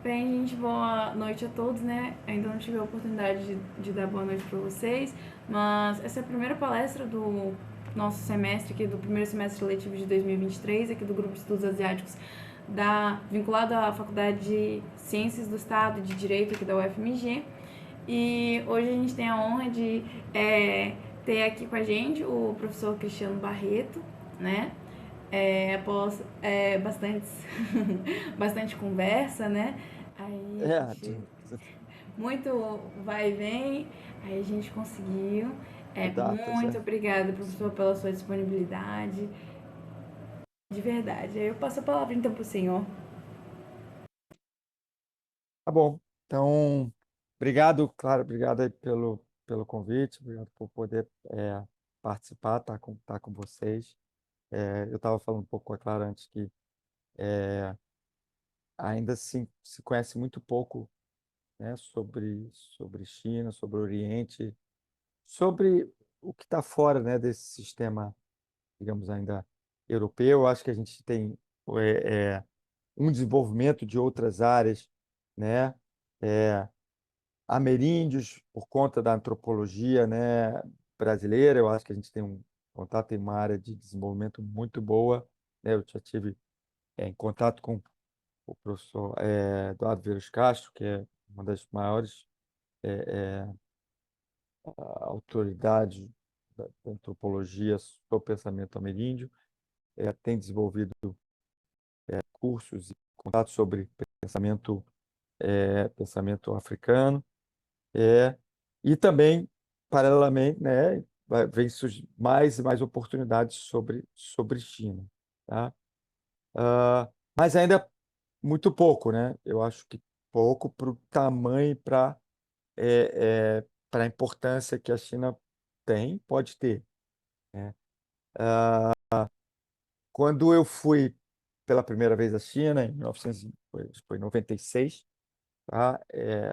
Bem, gente, boa noite a todos, né? Ainda não tive a oportunidade de dar boa noite para vocês, mas essa é a primeira palestra do nosso semestre, aqui do primeiro semestre letivo de 2023, aqui do Grupo de Estudos Asiáticos, vinculado à Faculdade de Ciências do Estado e de Direito aqui da UFMG. E hoje a gente tem a honra de ter aqui com a gente o professor Cristiano Barreto, né? Após bastante, bastante conversa, né? Aí a É, gente, muito vai e vem, aí a gente conseguiu. datas, Muito obrigada, professor, sim. pela sua disponibilidade, de verdade. Aí eu passo a palavra então para o senhor. Tá bom. Então, obrigado, claro, obrigado aí pelo convite, obrigado por poder participar, tá com vocês. Eu estava falando um pouco com a Clara antes que ainda se conhece muito pouco, né, sobre China, sobre o Oriente, sobre o que está fora, né, desse sistema, digamos, ainda europeu. Eu acho que a gente tem é, é, um desenvolvimento de outras áreas, né? É, ameríndios, por conta da antropologia, né, brasileira. Eu acho que a gente tem um contato em uma área de desenvolvimento muito boa, né? Eu já tive em contato com o professor Eduardo Veiros Castro, que é uma das maiores autoridades da antropologia sobre o pensamento ameríndio. Tem desenvolvido cursos e contatos sobre pensamento africano. É, e também, paralelamente, né, vem surgir mais e mais oportunidades sobre China, tá? Mas ainda muito pouco, né? Eu acho que pouco para o tamanho, para a importância que a China tem, pode ter, né? Quando eu fui pela primeira vez à China, em 1900, foi 96, tá?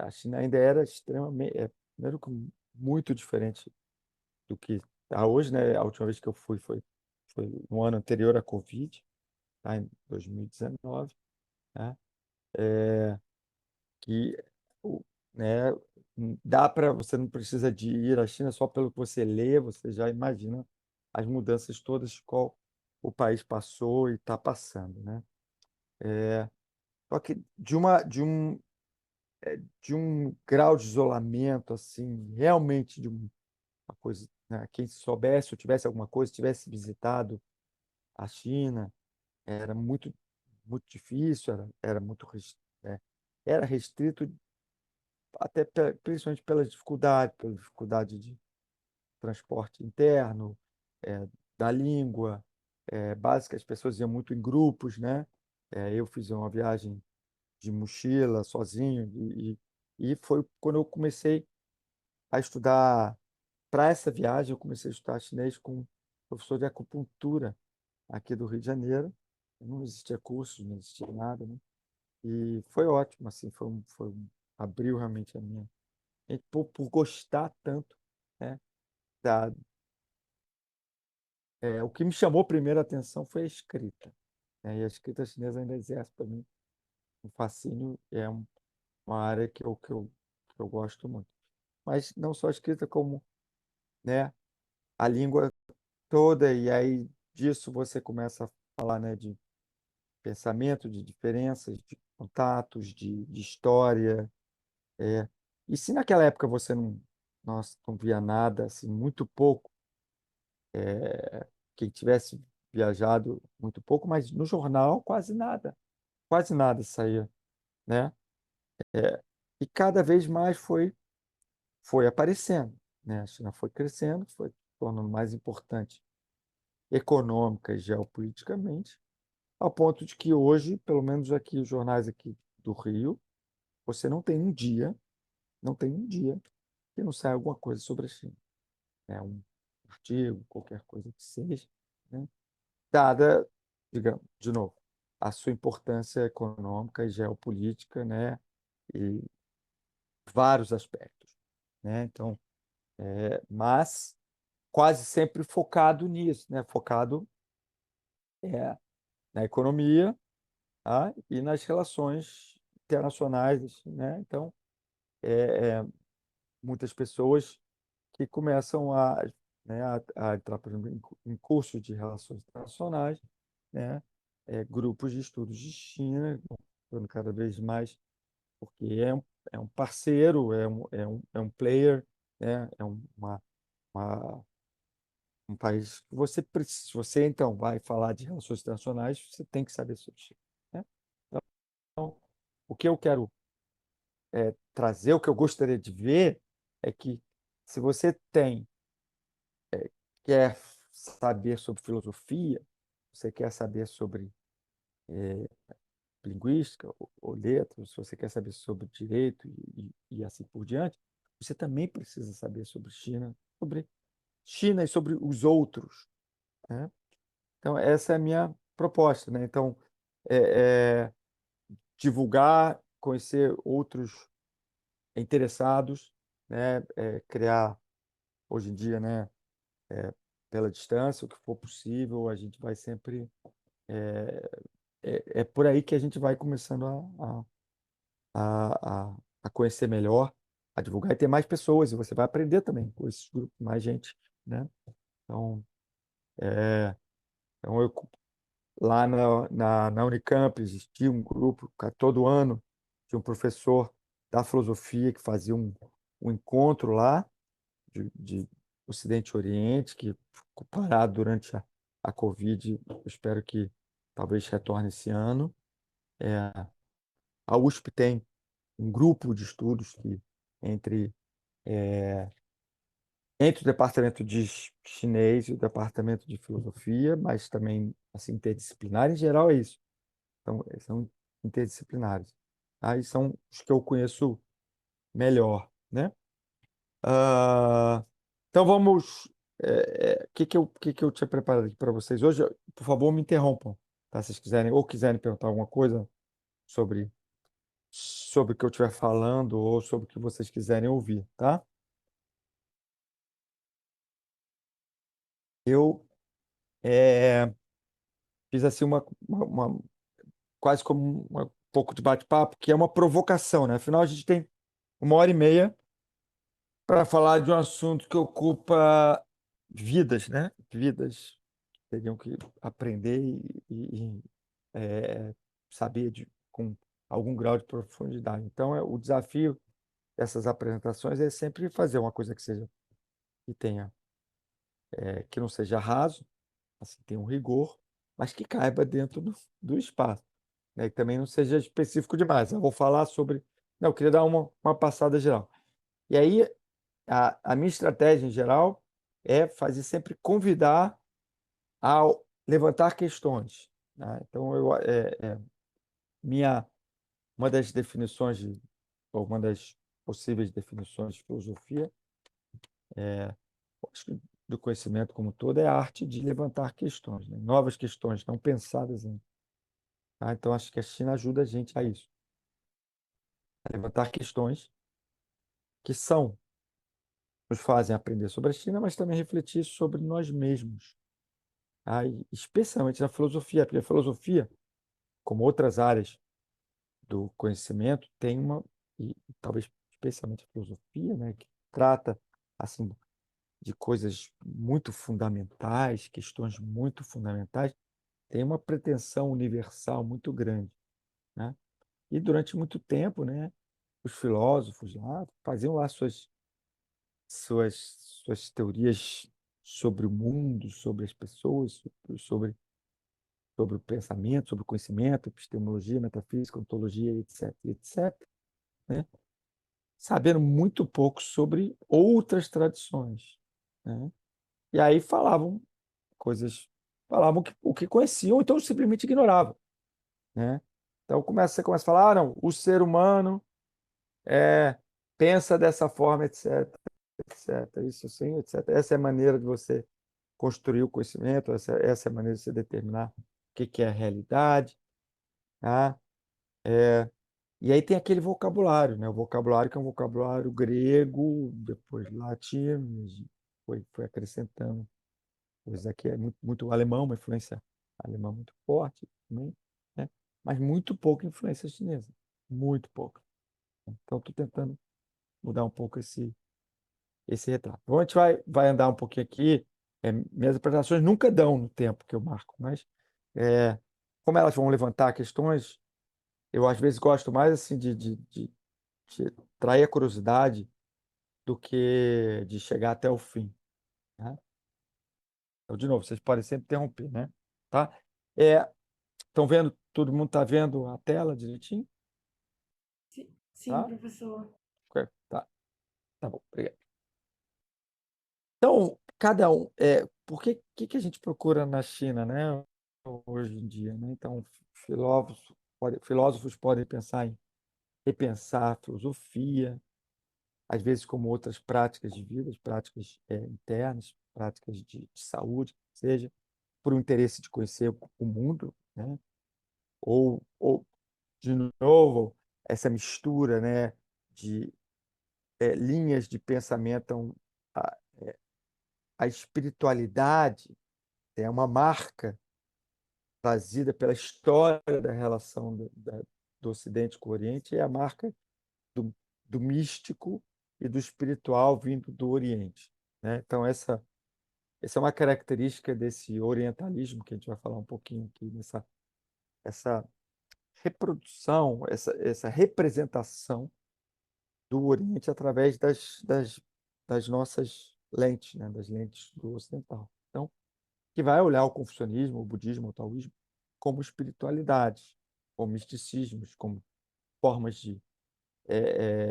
A China ainda era extremamente, primeiro que muito diferente do que está hoje, né? A última vez que eu fui foi no ano anterior à Covid, tá? Em 2019, né? Que, o- né? Dá para você não precisa de ir à China só pelo que você lê, você já imagina as mudanças todas qual o país passou e está passando, né? Só que de um grau de isolamento assim, realmente de uma coisa, né? Quem soubesse ou tivesse alguma coisa, tivesse visitado a China, era muito difícil, é, era restrito até principalmente pela dificuldade de transporte interno, da língua, básica. As pessoas iam muito em grupos, né? Eu fiz uma viagem de mochila sozinho e foi quando eu comecei a estudar. Para essa viagem, eu comecei a estudar chinês com um professor de acupuntura aqui do Rio de Janeiro. Não existia curso, não existia nada, né? E foi ótimo, assim, abriu realmente a minha. E por gostar tanto, né? Da, o que me chamou primeiro a atenção foi a escrita, né? E a escrita chinesa ainda exerce para mim um fascínio, uma área que eu gosto muito. Mas não só a escrita, como, né, a língua toda, e aí disso você começa a falar, né, de pensamento, de diferenças, de contatos, de história. É. E se naquela época você nossa, não via nada, assim, muito pouco, quem tivesse viajado muito pouco, mas no jornal quase nada saía, né? E cada vez mais foi aparecendo, né? A China foi crescendo, foi se tornando mais importante econômica e geopoliticamente, ao ponto de que hoje, pelo menos aqui, os jornais aqui do Rio, você não tem um dia que não saia alguma coisa sobre a China, né? Um artigo, qualquer coisa que seja, né? Dada, digamos, de novo, a sua importância econômica e geopolítica, né? E vários aspectos, né? Então, mas quase sempre focado nisso, né? Focado na economia, tá? E nas relações internacionais, né? Então, muitas pessoas que começam né, a entrar, por exemplo, em cursos de relações internacionais, né? Grupos de estudos de China, ficando cada vez mais, porque é um parceiro, é um player, né? Uma, um país que você precisa. Se você, então, vai falar de relações internacionais, você tem que saber sobre China, né? Então, o que eu quero trazer, o que eu gostaria de ver é que se você quer saber sobre filosofia, você quer saber sobre linguística ou letras, se você quer saber sobre direito e assim por diante, você também precisa saber sobre China e sobre os outros, né? Então, essa é a minha proposta, né? Então, é, é divulgar, conhecer outros interessados, né? Criar, hoje em dia, né? Pela distância, o que for possível, a gente vai sempre. É por aí que a gente vai começando a conhecer melhor, a divulgar e ter mais pessoas, e você vai aprender também com esses grupos, mais gente, né? Então, é, então lá na Unicamp existia um grupo, todo ano tinha um professor da filosofia que fazia um encontro lá de Ocidente e Oriente, que ficou parado durante a Covid. Eu espero que talvez retorne esse ano. A USP tem um grupo de estudos que entre, entre o departamento de chinês e o departamento de filosofia, mas também assim, interdisciplinar, em geral é isso. Então, são interdisciplinares. Aí são os que eu conheço melhor, né? Ah, então vamos. O que que eu tinha preparado aqui para vocês hoje? Por favor, me interrompam, tá? Se vocês quiserem ou quiserem perguntar alguma coisa sobre o que eu estiver falando ou sobre o que vocês quiserem ouvir, tá? Eu fiz assim quase como um pouco de bate-papo, que é uma provocação, né? Afinal, a gente tem 1h30 para falar de um assunto que ocupa vidas, né? Vidas que teriam que aprender e saber com algum grau de profundidade. Então, o desafio dessas apresentações é sempre fazer uma coisa que tenha, que não seja raso, assim, tenha um rigor, mas que caiba dentro do espaço, né? Que também não seja específico demais. Eu vou falar sobre. Não, eu queria dar uma passada geral. E aí, a minha estratégia em geral é fazer sempre convidar ao levantar questões, né? Então, minha, uma das definições ou uma das possíveis definições de filosofia, acho que do conhecimento como um todo, é a arte de levantar questões, né? Novas questões não pensadas ainda, tá? Então, acho que a China ajuda a gente a isso, a levantar questões que nos fazem aprender sobre a China, mas também refletir sobre nós mesmos, tá? E especialmente na filosofia, porque a filosofia, como outras áreas do conhecimento, tem e talvez especialmente a filosofia, né, que trata assim de coisas muito fundamentais, questões muito fundamentais, tem uma pretensão universal muito grande, né? E durante muito tempo, né, os filósofos lá faziam lá suas teorias sobre o mundo, sobre as pessoas, sobre o pensamento, sobre o conhecimento, epistemologia, metafísica, ontologia, etc, etc, né? Sabendo muito pouco sobre outras tradições, né? E aí falavam o que conheciam, então simplesmente ignoravam, né? Então você começa a falar, não, o ser humano é, pensa dessa forma, etc, etc, isso sim, etc. Essa é a maneira de você construir o conhecimento, essa é a maneira de você determinar o que é a realidade, tá? E aí tem aquele vocabulário, né? O vocabulário que é um vocabulário grego, depois latino, e foi acrescentando. Pois aqui é muito alemão, uma influência alemã muito forte também, né? Mas muito pouca influência chinesa. muito pouca. Então, estou tentando mudar um pouco esse retrato. Então, a gente vai andar um pouquinho aqui. Minhas apresentações nunca dão no tempo que eu marco, mas é, como elas vão levantar questões, eu às vezes gosto mais assim de trair a curiosidade do que de chegar até o fim, né? Então, de novo, vocês podem sempre interromper, né? Tá? Estão vendo? Todo mundo está vendo a tela direitinho? Sim, Tá? professor. Ok, tá bom, obrigado. Então, cada um, por que a gente procura na China, né, hoje em dia, né? Então, filósofos podem pensar em repensar a filosofia, às vezes como outras práticas de vida, práticas internas, práticas de saúde, seja por um interesse de conhecer o mundo, né? Ou de novo, essa mistura, né, de linhas de pensamento. Então, a, a espiritualidade é uma marca trazida pela história da relação do Ocidente com o Oriente, é a marca do místico e do espiritual vindo do Oriente, né? Então, essa é uma característica desse orientalismo que a gente vai falar um pouquinho aqui, essa reprodução, essa representação do Oriente através das nossas lentes, né? Das lentes do ocidental. Então, que vai olhar o confucionismo, o budismo, o taoísmo como espiritualidades, como misticismos, como formas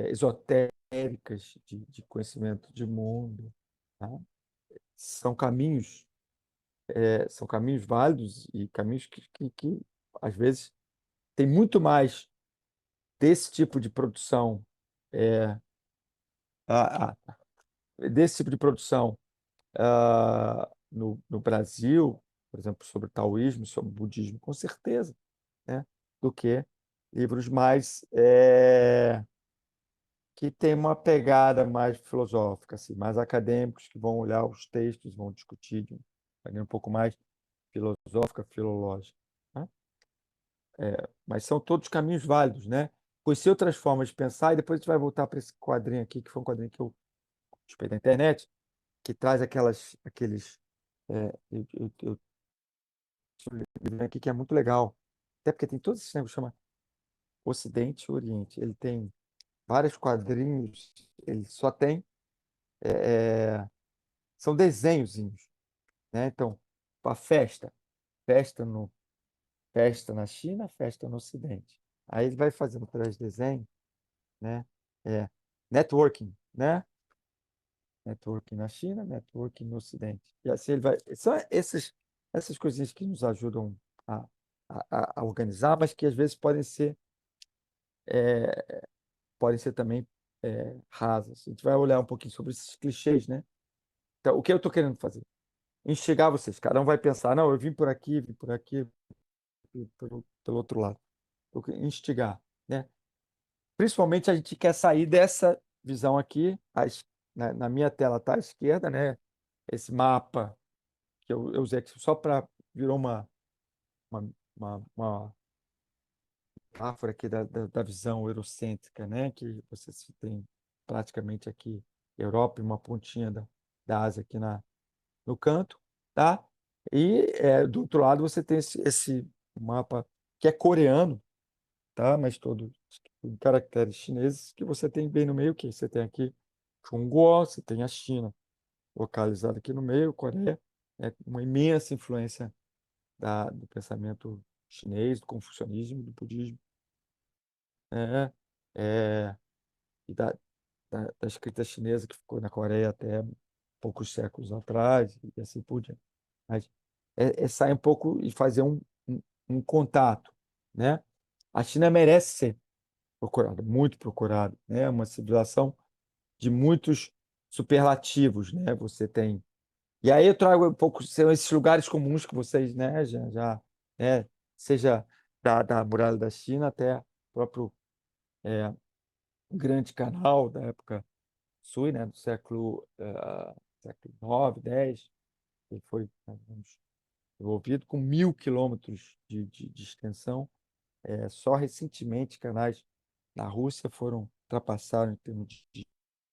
esotéricas de conhecimento de mundo, tá? São caminhos, são caminhos válidos e caminhos que às vezes tem muito mais desse tipo de produção, é, a- a- desse tipo de produção no Brasil, por exemplo, sobre o taoísmo, sobre o budismo, com certeza, né? Do que livros mais que têm uma pegada mais filosófica, assim, mais acadêmicos, que vão olhar os textos, vão discutir de maneira um pouco mais filosófica, filológica, né? Mas são todos caminhos válidos, né? Conhecer outras formas de pensar, e depois a gente vai voltar para esse quadrinho aqui, que foi um quadrinho que eu peguei da internet, que traz aqueles. Eu livro aqui que é muito legal, até porque tem todos esses livros, chama Ocidente e Oriente. Ele tem vários quadrinhos, ele só tem. é, São desenhozinhos, né? Então, a festa no, festa na China, festa no Ocidente. Aí ele vai fazendo três desenhos, né? É, networking, né? Networking na China, networking no Ocidente. E assim ele vai. São essas coisinhas que nos ajudam a, a organizar, mas que às vezes podem ser também rasas. A gente vai olhar um pouquinho sobre esses clichês, né? Então, o que eu estou querendo fazer? Instigar vocês. Cada um vai pensar, não, eu vim por aqui, pelo outro lado. Instigar, né? Principalmente a gente quer sair dessa visão aqui, na minha tela está à esquerda, né? Esse mapa que eu usei aqui só para virou uma, uma metáfora aqui da visão eurocêntrica, né? Que você tem praticamente aqui Europa e uma pontinha da Ásia aqui no canto, tá? E do outro lado você tem esse mapa que é coreano, tá? Mas todo em caracteres chineses, que você tem bem no meio, que você tem aqui Chunguo, você tem a China localizada aqui no meio, Coreia, uma imensa influência do pensamento chinês, do confucionismo, do budismo, né? É, e da escrita chinesa que ficou na Coreia até poucos séculos atrás, e assim por diante. Mas sair um pouco e fazer um contato, né? A China merece ser procurada, muito procurada, né? É uma civilização de muitos superlativos, né? Você tem. E aí eu trago um pouco, são esses lugares comuns que vocês, né, né, seja da Muralha da China até o próprio Grande Canal da época Sui, né, do século 9, 10, que foi, né, desenvolvido com 1.000 quilômetros de extensão. Só recentemente canais na Rússia ultrapassaram em termos de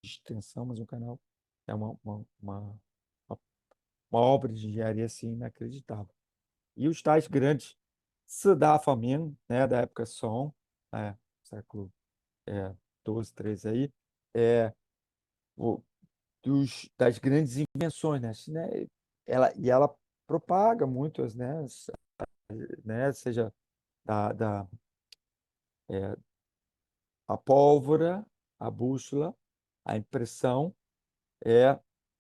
extensão, mas um canal é uma obra de engenharia assim, inacreditável. E os tais grandes Sudafamino, né, da época Song, século XII, XIII aí, é, o, das grandes invenções, né? Ela propaga muitas, né, seja da é, a pólvora, a bússola, a impressão, é,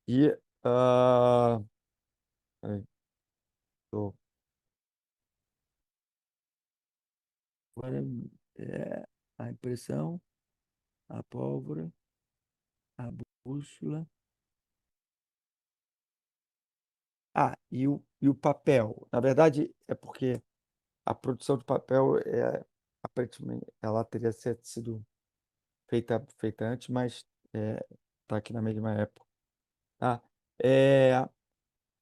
e peraí, tô- agora, é, a impressão, a pólvora, a bússola. E o papel. Na verdade, é porque a produção de papel, aparentemente, ela teria sido feita antes, mas está aqui na mesma época. Tá? É,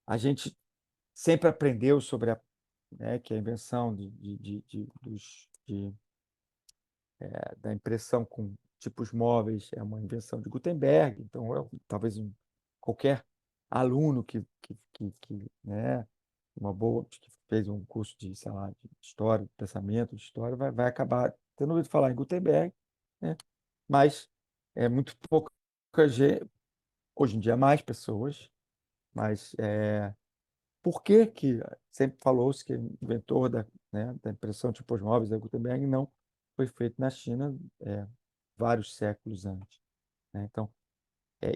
a gente sempre aprendeu sobre que a invenção da impressão com tipos móveis é uma invenção de Gutenberg. Então, talvez qualquer aluno né, que fez um curso de, sei lá, de história, de pensamento, de história, vai acabar tendo ouvido falar em Gutenberg, né? Mas é muito pouca gente, hoje em dia mais pessoas, mas por que que sempre falou-se que o inventor da impressão de tipos móveis da Gutenberg não foi feito na China vários séculos antes, né? Então,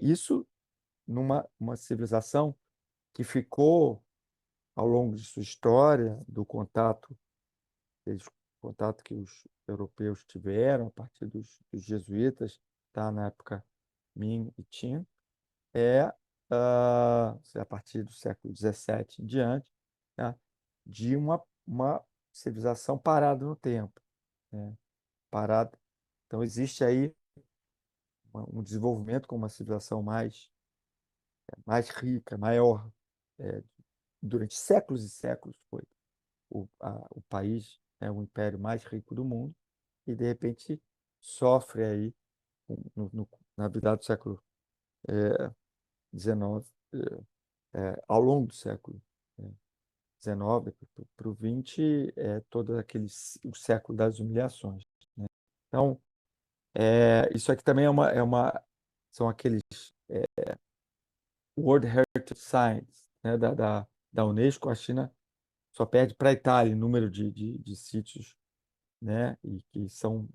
isso numa uma civilização que ficou ao longo de sua história, do desde o contato que os europeus tiveram a partir dos jesuítas, tá, na época Ming e Qing, a partir do século XVII em diante, tá, de uma civilização parada no tempo, né? Parada. Então, existe aí um desenvolvimento com uma civilização mais rica, maior. É, Durante séculos e séculos foi o país, o império mais rico do mundo, e de repente sofre aí, na virada do século XIX, ao longo do século XIX para o XX, todo o século das humilhações, né? Então, isso aqui também são aqueles World Heritage Sites, né, da Unesco. A China só perde para a Itália em número de sítios, né, e que são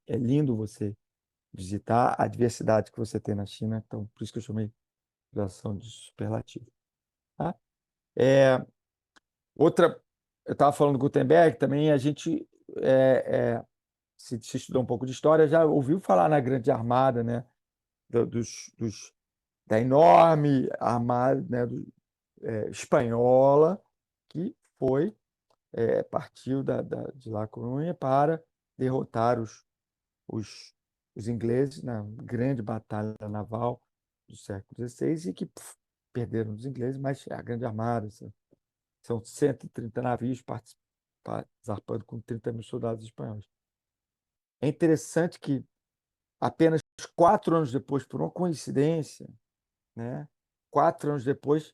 lindo você visitar a diversidade que você tem na China. Então, por isso que eu chamei civilização de superlativo, tá? É, outra, eu estava falando do Gutenberg, também a gente, se estudou um pouco de história, já ouviu falar na Grande Armada, né, da enorme armada, né, espanhola, que partiu de La Coruña para derrotar os, os ingleses na grande batalha naval do século XVI, e que perderam os ingleses, mas a Grande Armada, são 130 navios zarpando com 30 mil soldados espanhóis. É interessante que apenas 4 anos depois, por uma coincidência, né, 4 anos depois,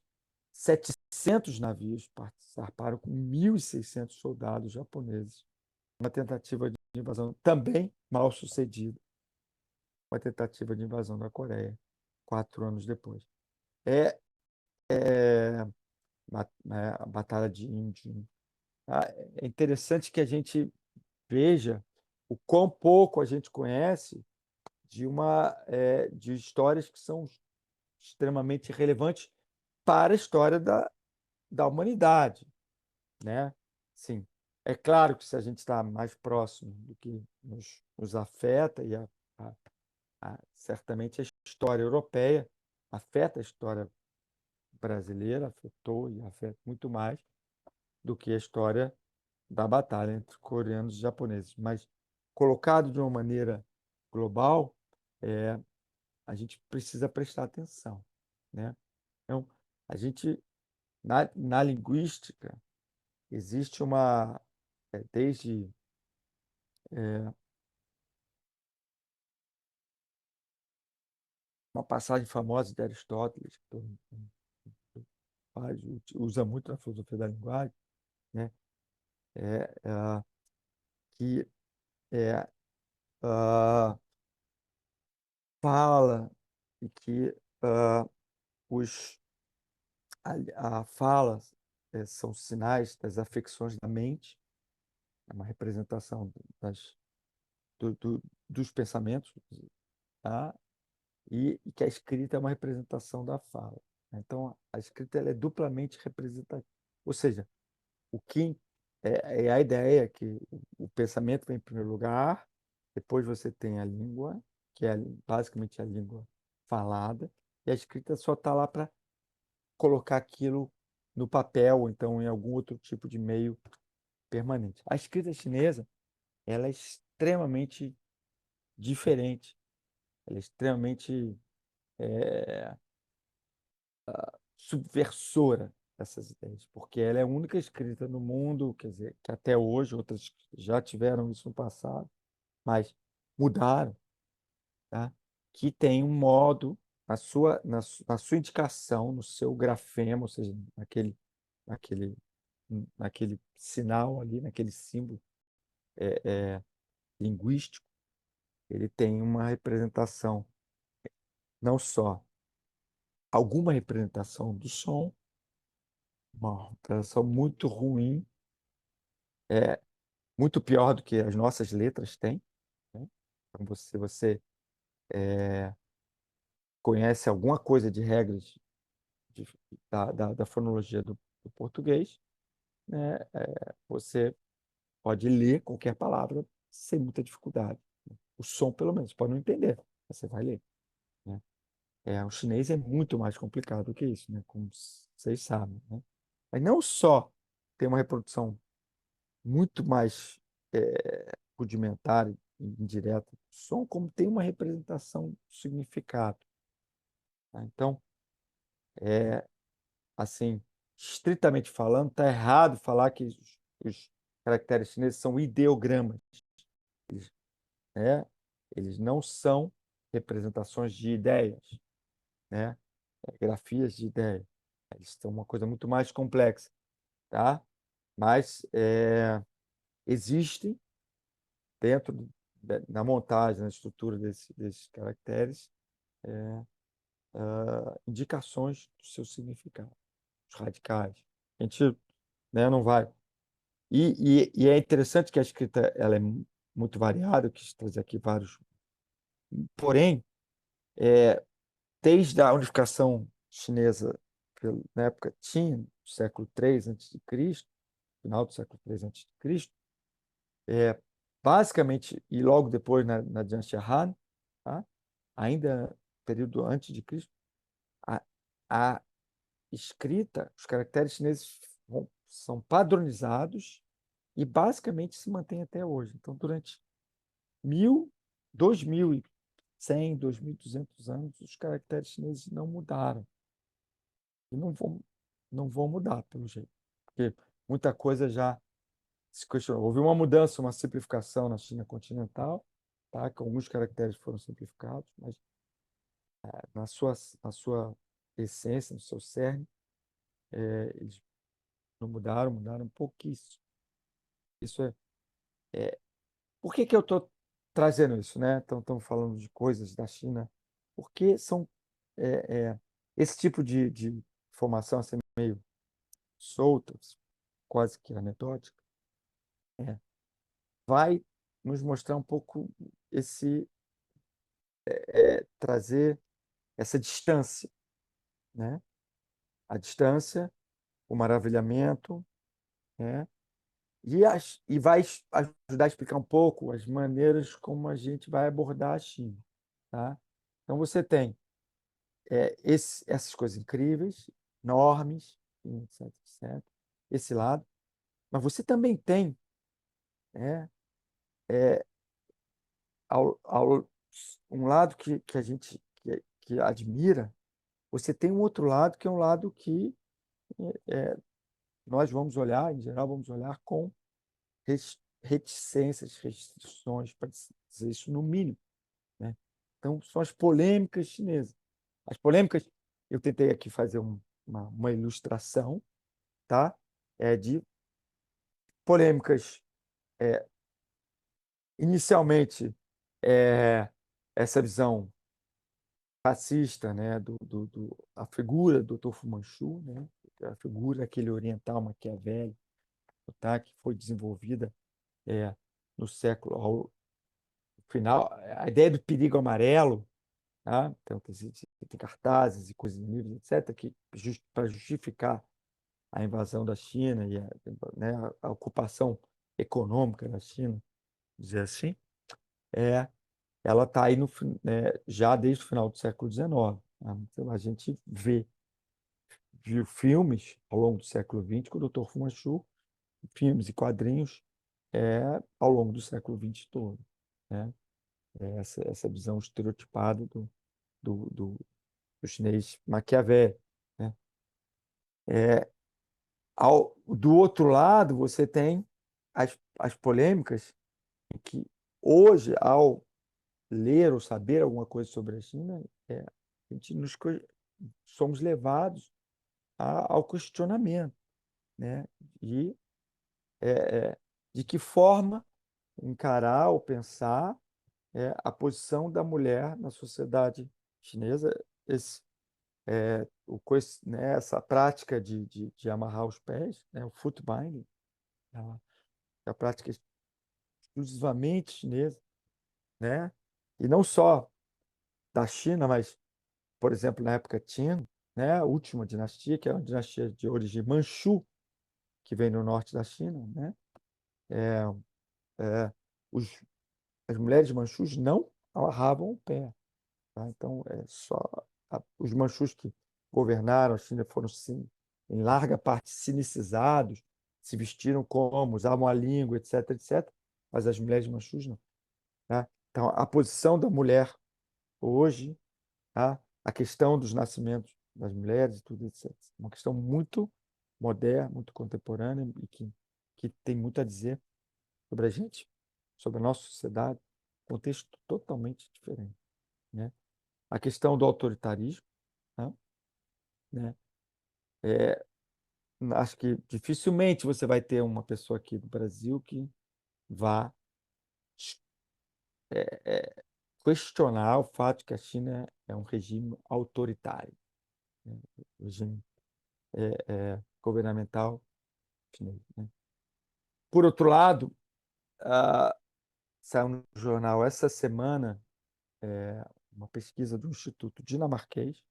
700 navios zarparam com 1.600 soldados japoneses. Uma tentativa de invasão também mal sucedida, uma tentativa de invasão da Coreia, 4 anos depois. É, é a Batalha de Índio. Tá? É interessante que a gente veja o quão pouco a gente conhece de histórias que são extremamente relevantes para a história da humanidade, né? Sim, é claro que se a gente está mais próximo do que nos afeta, e a- certamente a história europeia afeta a história brasileira, afetou e afeta muito mais do que a história da batalha entre coreanos e japoneses. Mas, colocado de uma maneira global, a gente precisa prestar atenção, né? Então, a gente, na linguística, existe desde É, uma passagem famosa de Aristóteles, que todo mundo faz, usa muito na filosofia da linguagem, né? É que é, ah, fala e que ah, os, a fala são sinais das afecções da mente, é uma representação dos pensamentos, tá? E que a escrita é uma representação da fala. Então, a escrita ela é duplamente representativa. Ou seja, o que é a ideia que o pensamento vem em primeiro lugar, depois você tem a língua, que é basicamente a língua falada, e a escrita só está lá para colocar aquilo no papel, ou então em algum outro tipo de meio permanente. A escrita chinesa, ela é extremamente diferente, ela é extremamente é, subversora dessas ideias, porque ela é a única escrita no mundo, quer dizer, que até hoje outras já tiveram isso no passado, mas mudaram, tá? Que tem um modo na sua indicação, no seu grafema, ou seja, naquele, naquele sinal ali, naquele símbolo linguístico, ele tem uma representação, não só alguma representação do som, uma representação muito ruim, é, muito pior do que as nossas letras têm, né? Então, você conhece alguma coisa de regras de- da fonologia do português, né? Você pode ler qualquer palavra sem muita dificuldade. O som, pelo menos, pode não entender, mas você vai ler, né? O chinês é muito mais complicado do que isso, né? Como vocês sabem, né? Mas não só tem uma reprodução muito mais rudimentar e indireta do som, como tem uma representação do significado, tá? Então, assim, estritamente falando, está errado falar que os caracteres chineses são ideogramas, né? Eles não são representações de ideias, né? Grafias de ideias. Eles são uma coisa muito mais complexa, tá? Mas existem dentro na montagem, na estrutura desses caracteres, indicações do seu significado, os radicais. A gente, né, não vai. E é interessante que a escrita ela é muito variada, eu quis trazer aqui vários. Porém, desde a unificação chinesa na época Qin, século III a.C., final do século III a.C., basicamente, e logo depois na dinastia Han, tá? Ainda período antes de Cristo, a, a escrita, os caracteres chineses são padronizados e basicamente se mantêm até hoje. Então, durante 2100, 2200 anos, os caracteres chineses não mudaram. E não vão mudar, pelo jeito. Porque muita coisa já se questionou. Houve uma mudança, uma simplificação na China continental, tá? Que alguns caracteres foram simplificados, mas na sua, na sua essência, no seu cerne, eles não mudaram, mudaram pouquíssimo. Isso por que que eu estou trazendo isso, né? Então, estamos falando de coisas da China, porque são esse tipo de informação assim, meio solta, quase que anedótica, é, vai nos mostrar um pouco trazer essa distância, né? A distância, o maravilhamento, né? E vai ajudar a explicar um pouco as maneiras como a gente vai abordar a China, tá? Então você tem essas coisas incríveis, enormes, etc, etc, esse lado, mas você também tem, né, um lado que a gente que admira, você tem um outro lado que é um lado que nós vamos olhar, em geral, vamos olhar com reticências, restrições, para dizer isso no mínimo, né? Então, são as polêmicas chinesas. As polêmicas, eu tentei aqui fazer uma ilustração, tá? De polêmicas, inicialmente, é, essa visão racista, né, a figura do Dr. Fu Manchu, né, a figura daquele oriental maquiavélico, tá, que foi desenvolvida no século, ao final, a ideia do perigo amarelo, tá? Então, tem cartazes e coisas em livros, etc., que para justificar a invasão da China e né, a ocupação econômica da China, dizer assim, é, ela está aí né, já desde o final do século XIX. Tá? Então, a gente viu filmes ao longo do século XX com o Dr. Fu Manchu, filmes e quadrinhos ao longo do século XX todo. Né? Essa visão estereotipada do, do, do chinês Maquiavel. Né? Do outro lado, você tem as polêmicas em que hoje, ao ler ou saber alguma coisa sobre a China, a gente somos levados ao questionamento, né? E de que forma encarar ou pensar a posição da mulher na sociedade chinesa, esse, né, essa prática de amarrar os pés, né, o foot binding, é a prática exclusivamente chinesa, né? E não só da China, mas, por exemplo, na época Qing, né, a última dinastia, que é uma dinastia de origem Manchu, que vem no norte da China, né? É, é, os, as mulheres manchus não amarravam o pé, tá? Então, os manchus que governaram a China foram, sim, em larga parte, sinicizados, se vestiram como, usavam a língua, etc., etc., mas as mulheres manchus não. Tá? Então, a posição da mulher hoje, tá? A questão dos nascimentos das mulheres e tudo, etc. Uma questão muito moderna, muito contemporânea e que tem muito a dizer sobre a gente, sobre a nossa sociedade, contexto totalmente diferente, né? A questão do autoritarismo, tá? Né? É, acho que dificilmente você vai ter uma pessoa aqui do Brasil que vá questionar o fato de que a China é um regime autoritário, né? Regime governamental chinês, né? Por outro lado, saiu no jornal essa semana uma pesquisa do Instituto Dinamarquês,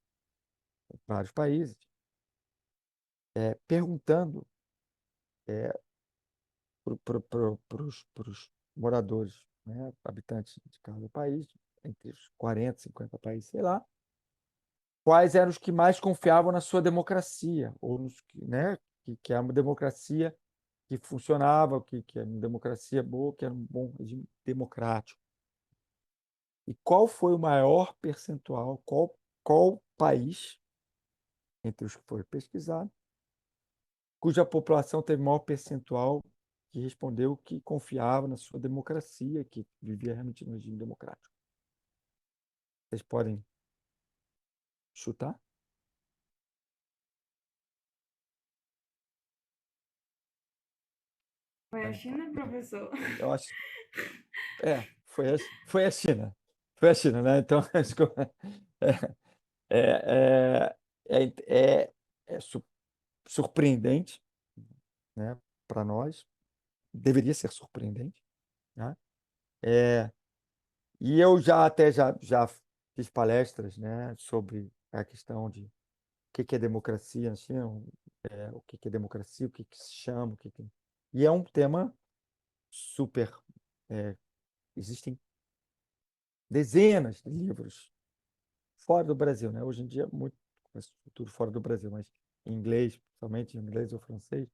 em vários países, perguntando para os moradores, né, habitantes de cada país, entre os 40 50 países, sei lá, quais eram os que mais confiavam na sua democracia, ou né, que é uma democracia que funcionava, que é uma democracia boa, que era um bom regime democrático. E qual foi o maior percentual, qual país, entre os que foram pesquisados, cuja população teve maior percentual que respondeu que confiava na sua democracia, que vivia realmente no regime democrático? Vocês podem chutar? Foi a Então, China, professor? eu acho, foi a China. Foi a China, né? Então, acho que é, é, é, é surpreendente, né, para nós. Deveria ser surpreendente, né? E eu já fiz palestras, né, sobre a questão de o que é democracia na China, o que é democracia, o que se chama, E é um tema super. é, Existem dezenas de livros fora do Brasil, né? Hoje em dia, muito, tudo fora do Brasil, mas em inglês, principalmente em inglês ou francês,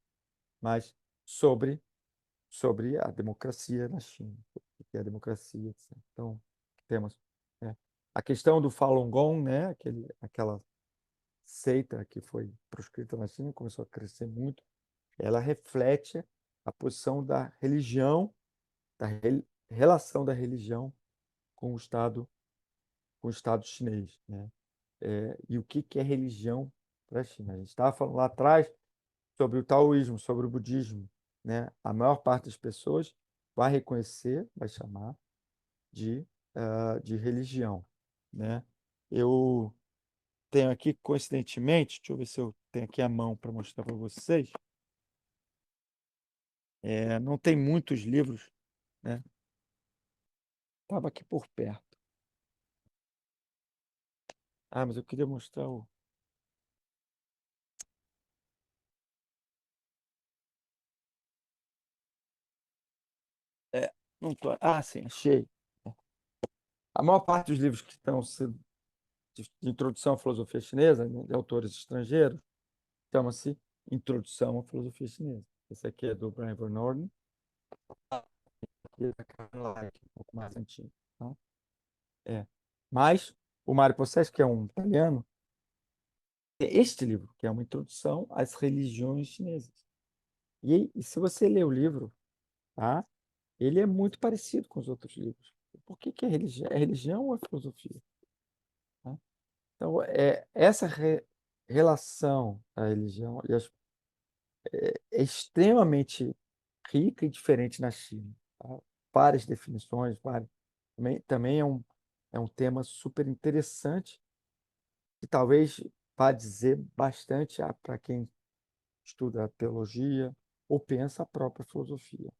mas sobre, sobre a democracia na China, o que é a democracia, etc. Então, temos a questão do Falun Gong, né? Aquela seita que foi proscrita na China, começou a crescer muito. Ela reflete a posição da religião relação da religião com o Estado chinês, né? E o que é religião para a China? A gente estava falando lá atrás sobre o taoísmo, sobre o budismo, né? A maior parte das pessoas vai reconhecer, vai chamar de religião, né? Eu tenho aqui, coincidentemente, deixa eu ver se eu tenho aqui a mão para mostrar para vocês. Não tem muitos livros, né? Estava aqui por perto. Ah, mas eu queria mostrar o. Não tô... Ah, sim, achei. A maior parte dos livros que estão sendo de introdução à filosofia chinesa, né, de autores estrangeiros, chama-se Introdução à Filosofia Chinesa. Esse aqui é do Brian Van Orden, e é da Karen Light, um pouco mais antigo. Tá? É. Mas o Mário Possetti, que é um italiano, tem este livro, que é uma introdução às religiões chinesas. E se você ler o livro, tá? Ele é muito parecido com os outros livros. Por que é religião? É religião ou é filosofia? Tá? Então, essa relação da religião é extremamente rica e diferente na China. Tá? Várias definições, várias. Também é um tema super interessante que talvez vá dizer bastante para quem estuda a teologia ou pensa a própria filosofia.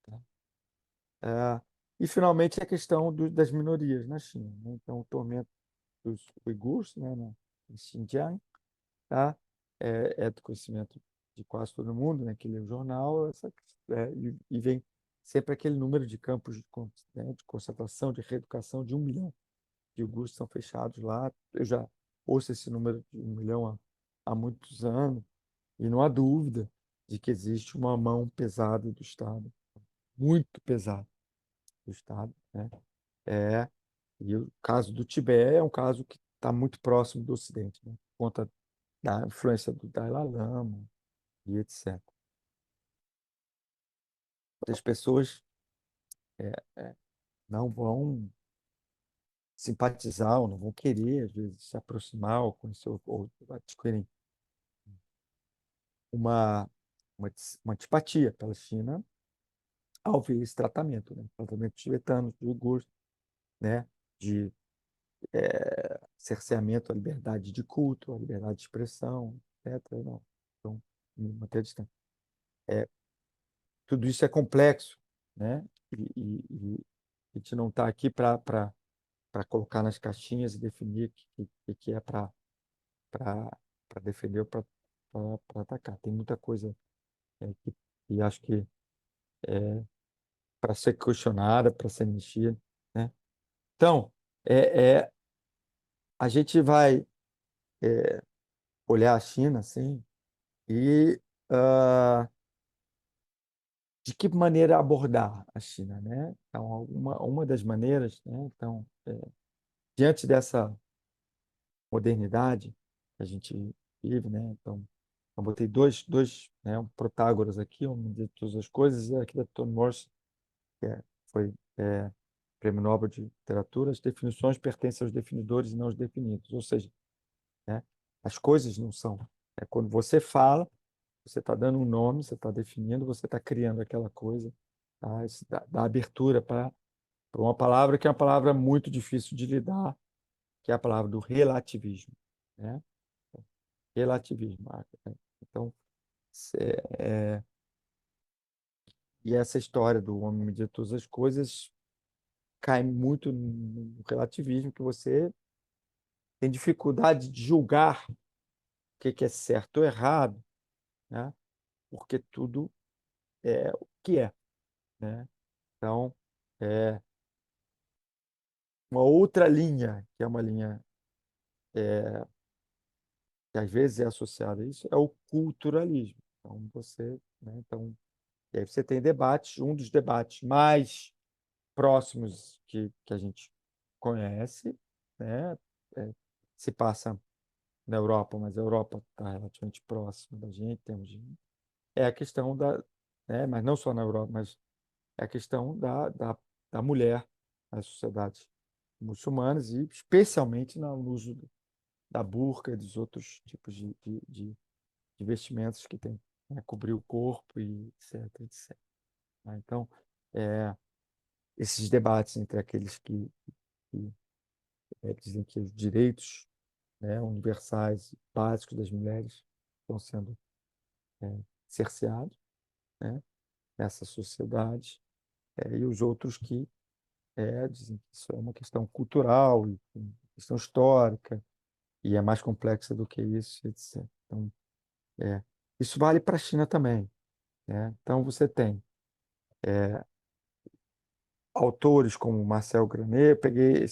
Tá? E, finalmente, a questão das minorias na China, né? Então, o tormento dos uigures, né, em Xinjiang, tá? É do conhecimento de quase todo mundo, né, que lê o jornal, e vem sempre aquele número de campos né, de concentração, de reeducação de 1 milhão de uigures são fechados lá. Eu já ouço esse número de 1 milhão há muitos anos, e não há dúvida de que existe uma mão pesada do Estado, muito pesada do Estado, né? É, e o caso do Tibete é um caso que está muito próximo do Ocidente, né? Por conta da influência do Dalai Lama e etc. As pessoas não vão simpatizar ou não vão querer, às vezes, se aproximar ou conhecer ou adquirirem uma, uma antipatia pela China ao ver esse tratamento, né? Tratamento tibetano, de uigures, né? De cerceamento à liberdade de culto, à liberdade de expressão, etc. Não. Então, me manter distante. Tudo isso é complexo, né? E a gente não está aqui para colocar nas caixinhas e definir o que é para defender ou para atacar. Tem muita coisa que acho que para ser questionada, para ser mexida, né? Então, a gente vai olhar a China assim e de que maneira abordar a China, né? Então, uma das maneiras, né? Então, diante dessa modernidade que a gente vive, né? Então, eu botei dois, né, um Protágoras aqui, um de todas as coisas, e aqui da Toni Morrison, que foi Prêmio Nobel de Literatura. As definições pertencem aos definidores e não aos definidos. Ou seja, né, as coisas não são. Quando você fala, você está dando um nome, você está definindo, você está criando aquela coisa, tá? Isso dá abertura para uma palavra que é uma palavra muito difícil de lidar, que é a palavra do relativismo, né? Relativismo. Né? Então, é, e essa história do homem medir todas as coisas cai muito no relativismo, que você tem dificuldade de julgar o que é certo ou errado, né? Porque tudo é o que é, né? Então, é uma outra linha, que é uma linha que às vezes é associada a isso, é o culturalismo. Então, né? Então, e aí você tem debates, um dos debates mais próximos que a gente conhece, né? Se passa na Europa, mas a Europa está relativamente próxima da gente, é a questão da, né? Mas não só na Europa, mas é a questão da mulher nas sociedades muçulmanas e especialmente no uso da burca e dos outros tipos de vestimentos que tem, né, cobrir o corpo e etc, etc. Né? Então, é, esses debates entre aqueles que dizem que os direitos, né, universais, básicos das mulheres estão sendo cerceados, né, nessa sociedade, e os outros que dizem que isso é uma questão cultural, e uma questão histórica, e é mais complexa do que isso, etc. Então, isso vale para a China também, né? Então, você tem autores como Marcel Granet, eu peguei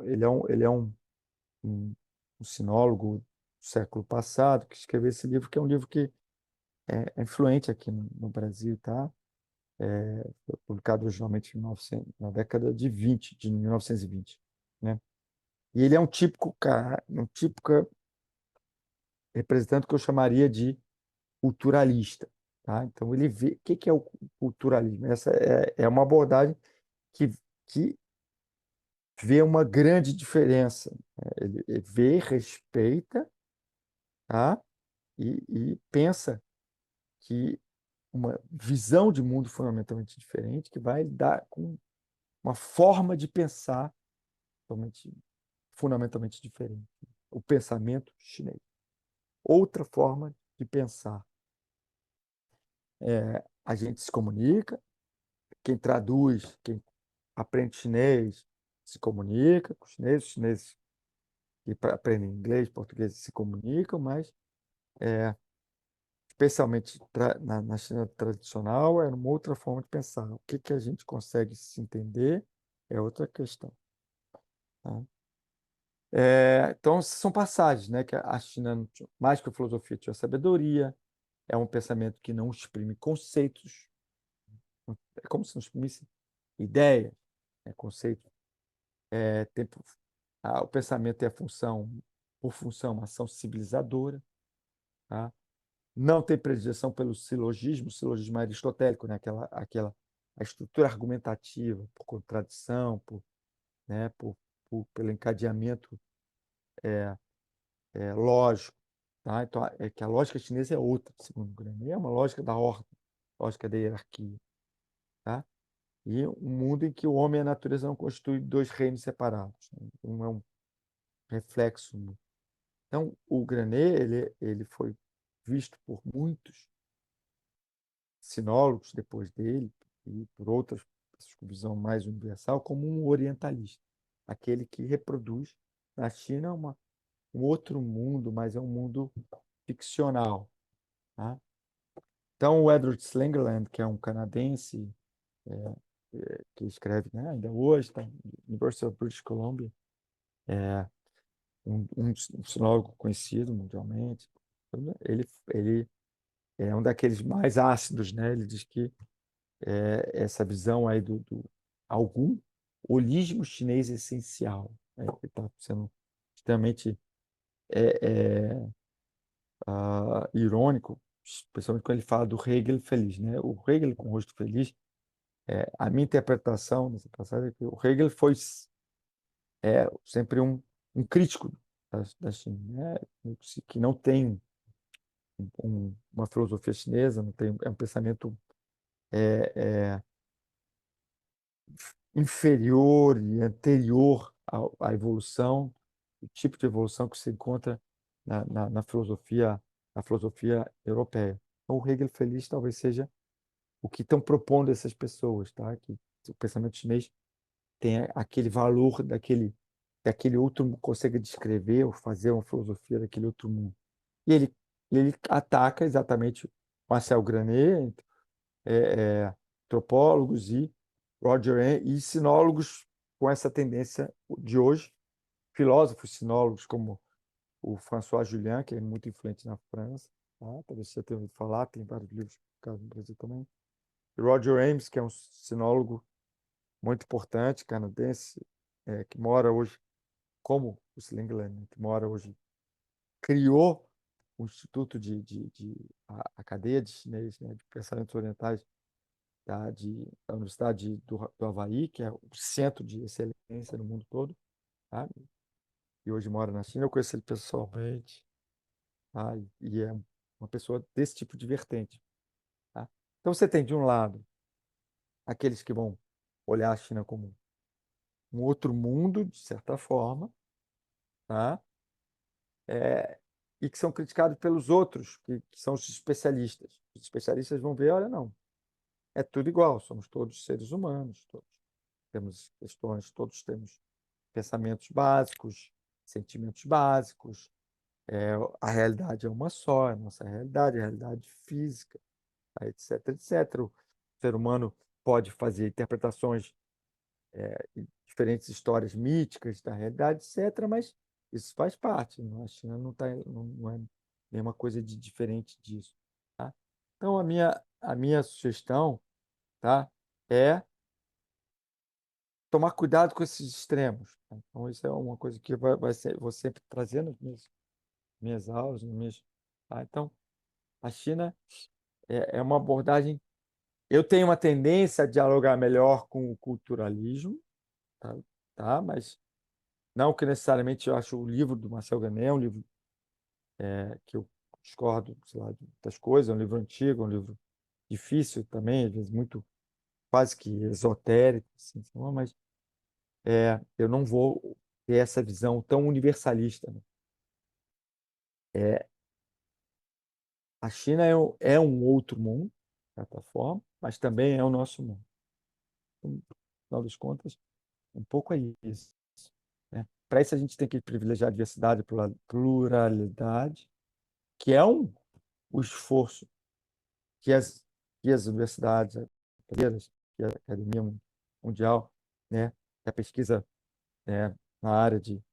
ele é um sinólogo do século passado que escreveu esse livro, que é um livro que é influente aqui no Brasil, tá? Foi publicado originalmente em 1900, na década de 1920, né? E ele é um típico cara, um típico representante que eu chamaria de culturalista, tá? Então ele vê o que é o culturalismo. Essa é uma abordagem que, que vê uma grande diferença, né? Ele vê, respeita, tá? E pensa que uma visão de mundo fundamentalmente diferente, que vai dar com uma forma de pensar fundamentalmente diferente. O pensamento chinês. Outra forma de pensar. A gente se comunica, quem traduz, quem aprende chinês, se comunica com os chineses que aprendem inglês, português se comunicam, mas especialmente na China tradicional, é uma outra forma de pensar. O que a gente consegue se entender é outra questão. Tá? Então, são passagens, né? Que a China, mais que a filosofia, tinha sabedoria, é um pensamento que não exprime conceitos, é como se não exprimisse ideias, conceitos. Tempo, o pensamento é a função, por função, uma ação civilizadora, tá? Não tem predileção pelo silogismo aristotélico, né? A estrutura argumentativa, por contradição, né? Pelo encadeamento lógico, tá? Então, é que a lógica chinesa é outra, segundo o Grêmio, é uma lógica da ordem, lógica da hierarquia, tá? E um mundo em que o homem e a natureza não constituem dois reinos separados, né? Um é um reflexo. Então, o Granet, ele foi visto por muitos sinólogos depois dele e por outras pessoas com visão mais universal como um orientalista, aquele que reproduz na China um outro mundo, mas é um mundo ficcional, tá? Então, o Edward Slengerland, que é um canadense que escreve, né, ainda hoje, está na University of British Columbia, um sinólogo conhecido mundialmente, ele é um daqueles mais ácidos, né? Ele diz que essa visão aí do algum holismo chinês essencial, né? Ele está sendo extremamente é, é, irônico, especialmente quando ele fala do Hegel feliz, né? O Hegel com o rosto feliz, a minha interpretação nessa passagem é que o Hegel foi sempre um crítico da China, né? Que não tem uma filosofia chinesa, não tem, é um pensamento inferior e anterior à evolução, o tipo de evolução que se encontra na filosofia europeia. Então, o Hegel feliz talvez seja o que estão propondo essas pessoas, tá? Que o pensamento chinês tem aquele valor daquele outro, consegue descrever ou fazer uma filosofia daquele outro mundo. E ele ataca exatamente Marcel Granet, antropólogos e e sinólogos com essa tendência de hoje, filósofos sinólogos como o François Julian, que é muito influente na França, tá? Talvez você tenha ouvido falar, tem vários livros publicados no Brasil também. E Roger Ames, que é um sinólogo muito importante, canadense, que mora hoje, como o Slingerland, né, que mora hoje, criou o Instituto a cadeia de chinês, né, de pensamentos orientais tá? Da Universidade do Havaí, que é o centro de excelência no mundo todo, tá? E hoje mora na China. Eu conheço ele pessoalmente, tá? E é uma pessoa desse tipo de vertente, tá? Então você tem, de um lado, aqueles que vão olhar a China como um outro mundo, de certa forma, tá? É, e que são criticados pelos outros, que são os especialistas. Os especialistas vão ver, olha, não, é tudo igual, somos todos seres humanos, todos temos questões, todos temos pensamentos básicos, sentimentos básicos, a realidade é uma só, é a nossa realidade, a realidade física, tá, etc, etc. O ser humano pode fazer interpretações, diferentes histórias míticas da realidade, etc., mas isso faz parte. A China não é nenhuma coisa de diferente disso. Tá? Então, a minha sugestão, tá, é tomar cuidado com esses extremos. Tá? Então, isso é uma coisa que vou sempre trazer nas minhas aulas, tá? Então, a China é uma abordagem. Eu tenho uma tendência a dialogar melhor com o culturalismo, tá? Tá? Mas não que necessariamente eu acho o livro do Marcel Gané um livro, que eu discordo, sei lá, das coisas, é um livro antigo, é um livro difícil também, às vezes muito quase que esotérico, assim, mas eu não vou ter essa visão tão universalista, né? É, a China é um outro mundo, de certa forma, mas também é o nosso mundo. Então, no final das contas, um pouco é isso, né? Para isso, a gente tem que privilegiar a diversidade e pluralidade, que é o esforço que as universidades brasileiras, que a Academia Mundial, né, que a pesquisa, né, na área de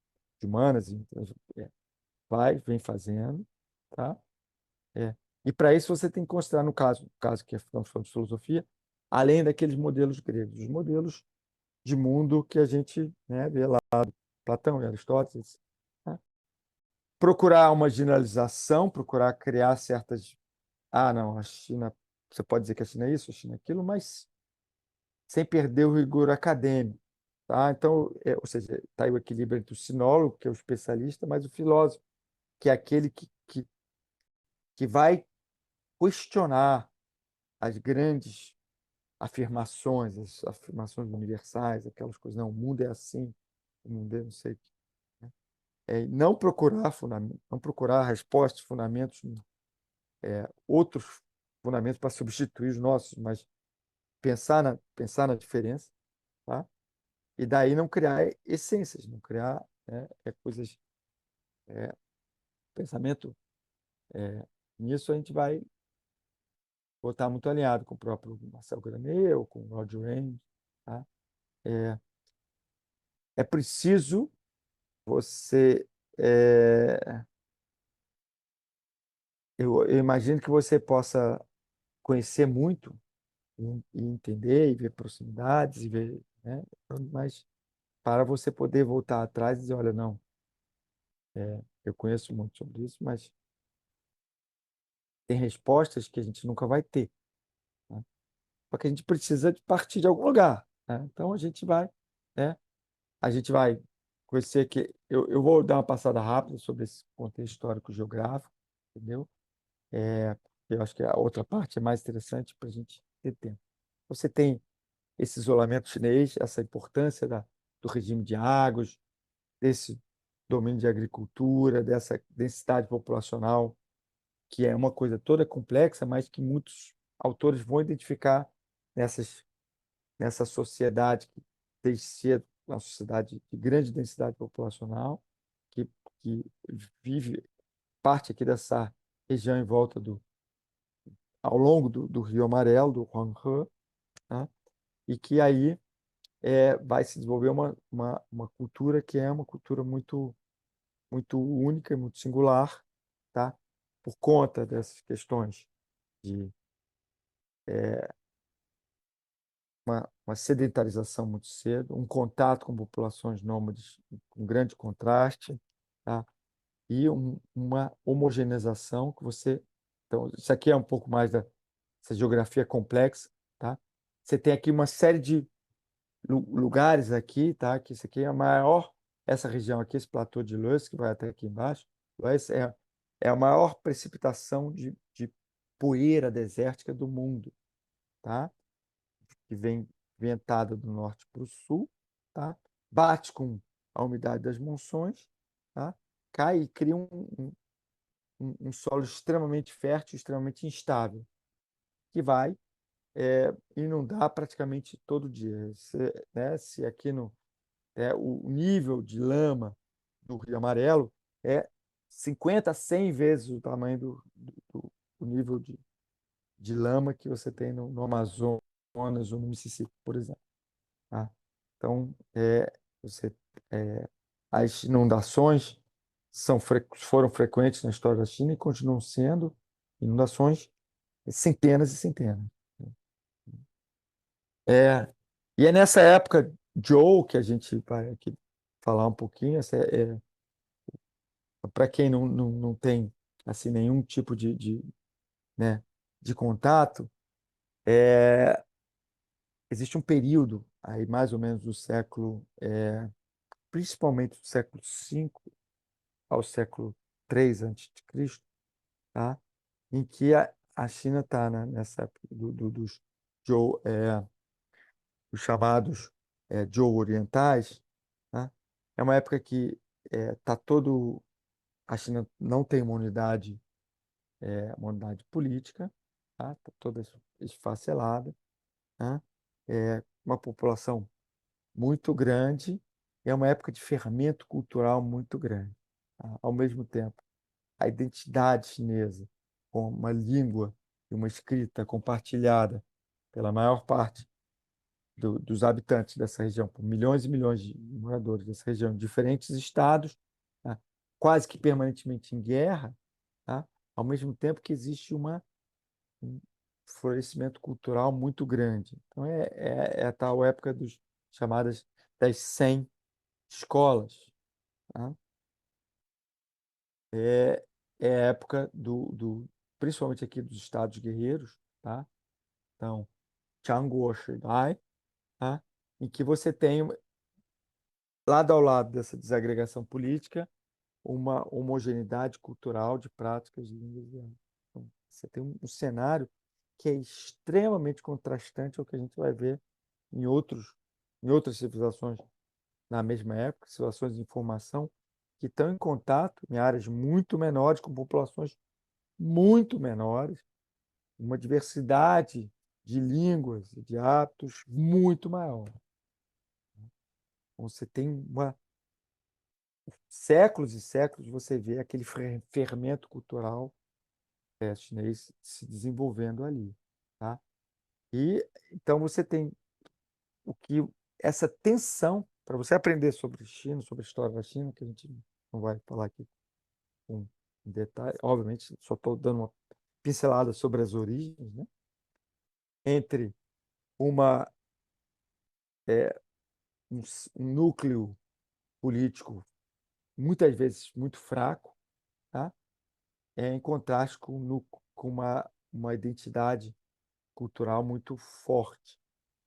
humanas, vem fazendo, tá? É. E para isso você tem que considerar, no caso que estamos falando de filosofia, além daqueles modelos gregos, os modelos de mundo que a gente, né, vê lá, Platão e Aristóteles, né? Procurar uma generalização, procurar criar certas. Ah, não, a China, você pode dizer que a China é isso, a China é aquilo, mas sem perder o rigor acadêmico. Tá? Então, ou seja, está aí o equilíbrio entre o sinólogo, que é o especialista, mas o filósofo, que é aquele que vai questionar as grandes afirmações, as afirmações universais, aquelas coisas, não, o mundo é assim, o mundo é não sei o quê, né? Não procurar fundamento, não procurar respostas, fundamentos, outros fundamentos para substituir os nossos, mas pensar na diferença, tá? E daí não criar essências, não criar, né, coisas, pensamento. Nisso a gente vai estar muito alinhado com o próprio Marcel Granet ou com o Roger Raines, tá? É, é preciso você. é, eu imagino que você possa conhecer muito e entender e ver proximidades e ver, né? Mas para você poder voltar atrás e dizer, olha, não, eu conheço muito sobre isso, mas tem respostas que a gente nunca vai ter, né? Porque a gente precisa de partir de algum lugar, né? Então a gente vai conhecer que eu vou dar uma passada rápida sobre esse contexto histórico geográfico, entendeu? É, eu acho que a outra parte é mais interessante para a gente ter tempo. Você tem esse isolamento chinês, essa importância do regime de águas, desse domínio de agricultura, dessa densidade populacional, que é uma coisa toda complexa, mas que muitos autores vão identificar nessa sociedade que desde cedo, uma sociedade de grande densidade populacional, que vive parte aqui dessa região em volta ao longo do Rio Amarelo, do Huanghe, tá? E que aí vai se desenvolver uma cultura que é uma cultura muito, muito única e muito singular, tá? Por conta dessas questões de uma sedentarização muito cedo, um contato com populações nômades com grande contraste, tá? E uma homogeneização que você. Então, isso aqui é um pouco mais dessa geografia complexa, tá? você tem aqui uma série de lugares aqui, tá? Que isso aqui é a maior, essa região aqui, esse platô de Loess, que vai até aqui embaixo, Loess é a maior precipitação de poeira desértica do mundo, tá? Que vem ventada do norte para o sul, tá? Bate com a umidade das monções, tá? Cai e cria um solo extremamente fértil, extremamente instável, que vai inundar praticamente todo dia. Se aqui o nível de lama do Rio Amarelo é 50 a 100 vezes o tamanho do nível de lama que você tem no Amazonas ou no Mississippi, por exemplo. Tá? Então, você, é, as inundações foram frequentes na história da China e continuam sendo inundações centenas e centenas. É, e é nessa época, Joe, que a gente vai aqui falar um pouquinho, para quem não tem assim, nenhum tipo né, de contato, existe um período, aí mais ou menos do século, principalmente do século V ao século III a.C., tá? Em que a China está, né, nessa época dos Zhou, os chamados Zhou orientais, tá? É uma época que a China não tem uma unidade política, tá? Tá toda esfacelada, né? Uma população muito grande, é uma época de fermento cultural muito grande, tá? Ao mesmo tempo, a identidade chinesa, com uma língua e uma escrita compartilhada pela maior parte dos habitantes dessa região, por milhões e milhões de moradores dessa região, diferentes estados, tá? Quase que permanentemente em guerra, tá? Ao mesmo tempo que existe um florescimento cultural muito grande. Então, é a tal época chamadas das 100 escolas. Tá? É a época principalmente aqui dos estados guerreiros, tá? Então, Changuo Shidai, tá? Em que você tem, lado ao lado dessa desagregação política, uma homogeneidade cultural de práticas de línguas e artes. Então, você tem um cenário que é extremamente contrastante ao que a gente vai ver em outras civilizações na mesma época, civilizações de informação, que estão em contato em áreas muito menores, com populações muito menores, uma diversidade de línguas e de hábitos muito maior. Então, você tem séculos e séculos, você vê aquele fermento cultural chinês se desenvolvendo ali, tá? E então você tem o que essa tensão para você aprender sobre China, sobre a história da China, que a gente não vai falar aqui com detalhe, obviamente, só estou dando uma pincelada sobre as origens, né? Entre uma um, um núcleo político muitas vezes muito fraco, tá? Em contraste com uma identidade cultural muito forte,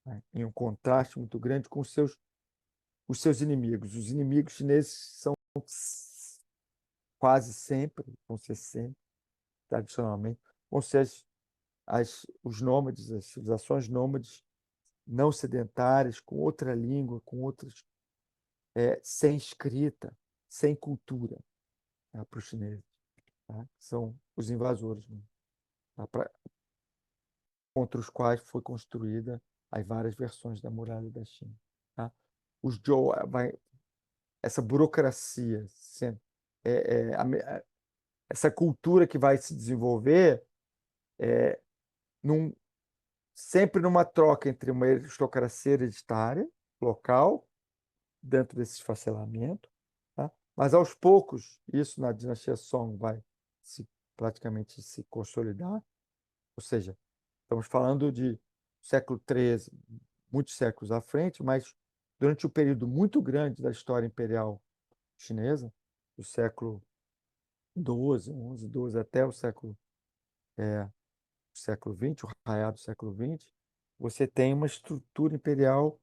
né? Em um contraste muito grande com os seus inimigos. Os inimigos chineses são quase sempre, vão ser sempre, tradicionalmente, vão ser os nômades, as civilizações nômades não sedentárias, com outra língua, com outras, sem escrita, sem cultura, tá, para os chineses. Tá? São os invasores, né? Tá? Contra os quais foi construída as várias versões da muralha da China. Tá? Os Zhou, essa burocracia, é, é, a, essa cultura que vai se desenvolver num, sempre numa troca entre uma aristocracia hereditária local, dentro desse esfacelamento, tá? Mas aos poucos, isso na dinastia Song vai praticamente se consolidar, ou seja, estamos falando de século XIII, muitos séculos à frente, mas durante um período muito grande da história imperial chinesa, do século XII, XI, XII até o século XX, o raiado do século XX, você tem uma estrutura imperial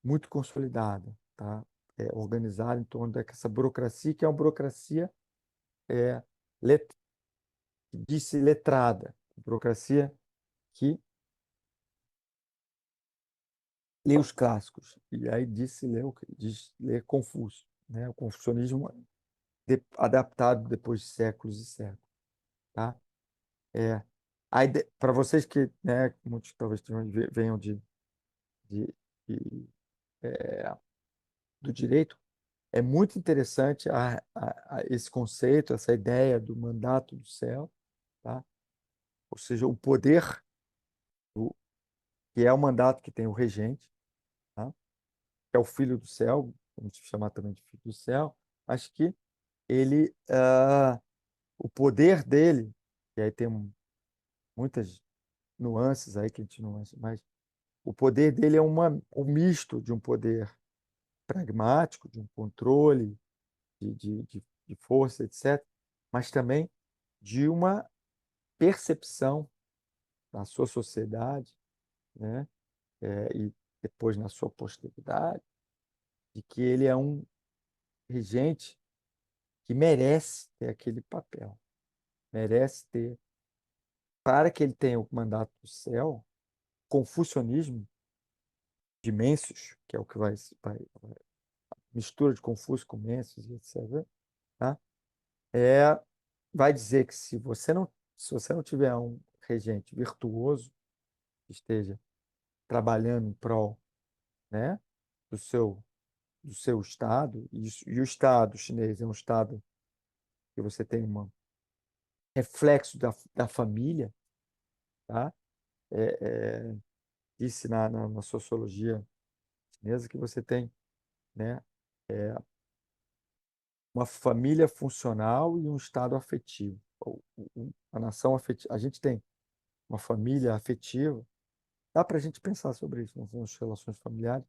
muito consolidada, tá? Organizada em torno dessa burocracia, que é uma burocracia é, let, disse letrada, burocracia que lê os clássicos, e aí diz ler Confúcio, né? O confucionismo adaptado depois de séculos e séculos, tá? É, para vocês que, né, muitos talvez venham de, de, é, do direito, é muito interessante esse conceito, essa ideia do mandato do céu, tá? Ou seja, o poder, do, que é o mandato que tem o regente, tá? Que é o filho do céu, vamos chamar também de filho do céu, mas que ele, o poder dele, e aí tem muitas nuances aí que a gente não acha, mas o poder dele é um misto de um poder pragmático, de um controle, de força, etc., mas também de uma percepção na sua sociedade, né? E depois na sua posteridade, de que ele é um regente que merece ter aquele papel, merece ter. Para que ele tenha o mandato do céu, confucionismo de Mencius, que é o que mistura de Confúcio com Mencius, etc., tá? Vai dizer que se você não tiver um regente virtuoso que esteja trabalhando em prol, né, do seu do seu estado, e o estado chinês é um estado que você tem um reflexo da família, tá? É, disse na sociologia chinesa que você tem, né, uma família funcional e um estado afetivo. A nação afetiva, a gente tem uma família afetiva, dá para a gente pensar sobre isso nas relações familiares,